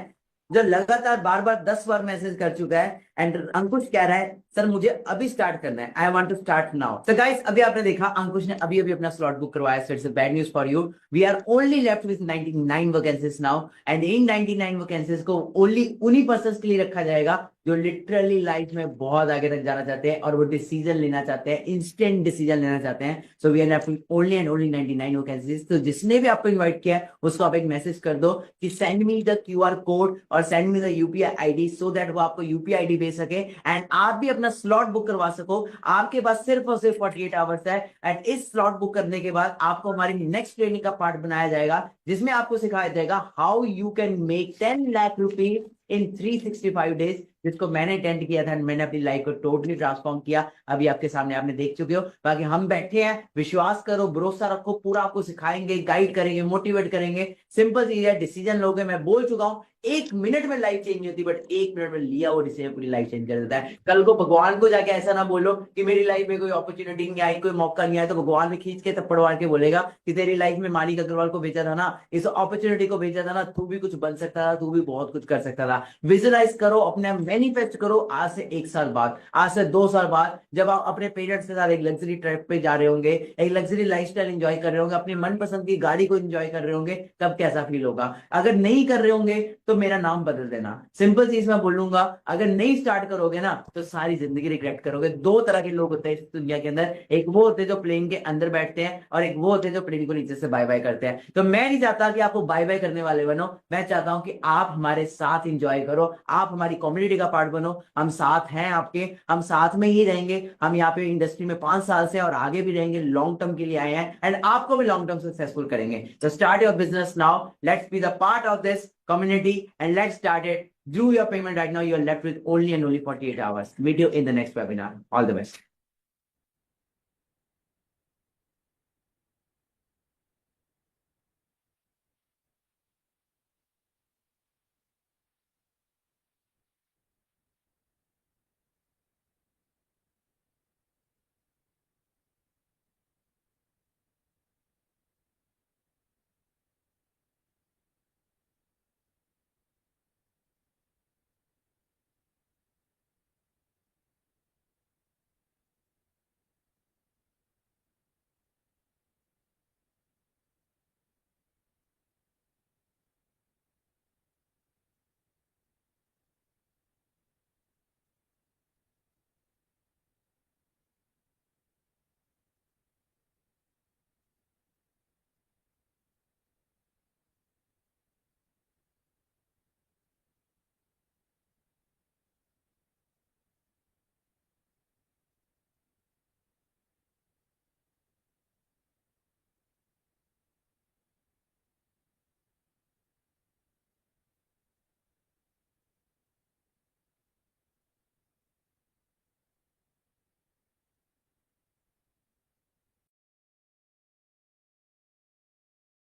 जो लगातार बार बार 10 बार मैसेज कर चुका है एंड अंकुश कह रहा है सर मुझे अभी स्टार्ट करना है, I want to start now. तो गाइस अभी आपने देखा अंकुश ने अभी अभी अपना स्लॉट बुक करवाया, so it's bad news for you. We are only left with 99 vacancies now and in 99 vacancies को ओनली उन्हीं पर्संस के लिए रखा जाएगा जो लिटरली लाइफ में बहुत आगे तक जाना चाहते हैं और वो डिसीजन लेना चाहते हैं, इंस्टेंट डिसीजन लेना चाहते हैं। So we are left with only and only 99 vacancies. तो जिसने भी आपको इनवाइट किया है उसको आप एक मैसेज कर दो कि send me the QR code और send me the UPI ID, so that वो आपको UPI ID भेज सके एंड आप भी अपना स्लॉट बुक करवा सको। आपके पास सिर्फ और सिर्फ 48 आवर्स है एंड इस स्लॉट बुक करने के बाद आपको हमारी नेक्स्ट ट्रेनिंग का पार्ट बनाया जाएगा, जिसमें आपको सिखाया जाएगा how you can make 10 lakh rupees in 365 days, जिसको मैंने अटेंड किया था। मैंने अपनी लाइफ को टोटली ट्रांसफॉर्म किया, अभी आपके सामने आपने देख चुके हो। बाकी हम बैठे हैं, विश्वास करो, भरोसा रखो, पूरा आपको सिखाएंगे, गाइड करेंगे, मोटिवेट करेंगे। सिंपल चीज है, डिसीजन लोगे। मैं बोल चुका हूं 1 मिनट में लाइफ चेंज नहीं होती, बट 1 मिनट में लिया वो डिसीजन पूरी लाइफ चेंज कर देता है। कल को भगवान को जाके ऐसा ना बोलो कि मेरी लाइफ में कोई अपॉर्चुनिटी नहीं आई, कोई मौका नहीं आया, तो भगवान में खींच के थप्पड़ मार के बोलेगा कि तेरी लाइफ में मालिक अग्रवाल को भेजा था ना, इस अपॉर्चुनिटी को भेजा था ना, तू भी कुछ बन सकता था, तू भी बहुत कुछ कर सकता था। विजुअलाइज करो, अपने मैनिफेस्ट करो। आज से 1 साल बाद, आज से 2 साल बाद, जब आप अपने पेरेंट्स के साथ एक लग्जरी ट्रिप पे जा रहे होंगे, एक लग्जरी लाइफस्टाइल एंजॉय कर रहे होंगे, अपनी मनपसंद की गाड़ी को एंजॉय कर रहे होंगे, तब कैसा फील होगा। अगर नहीं कर रहे होंगे तो मेरा नाम बदल देना। सिंपल चीज मैं बोलूंगा, अगर नहीं स्टार्ट करोगे ना तो सारी जिंदगी रिग्रेट करोगे। 2 तरह के लोग होते हैं इस दुनिया के अंदर, एक वो होते हैं जो प्लेन के अंदर बैठते हैं और एक वो होते हैं जो प्लेन को नीचे से बाय बाय करते हैं। तो मैं नहीं चाहता कि आपको बाय बाय करने वाले बनो, मैं चाहता हूं कि आप हमारे साथ एंजॉय करो, आप हमारी कम्युनिटी का पार्ट बनो। हम साथ हैं आपके, हम साथ में ही रहेंगे। हम यहाँ पे इंडस्ट्री में 5 साल से और आगे भी रहेंगे, लॉन्ग टर्म के लिए आए हैं एंड आपको भी लॉन्ग टर्म सक्सेसफुल करेंगे। तो start your business now, let's be the part of this community and let's start it. Do your payment right now. You are left with only and only 48 hours. Meet you in the next webinar. All the best.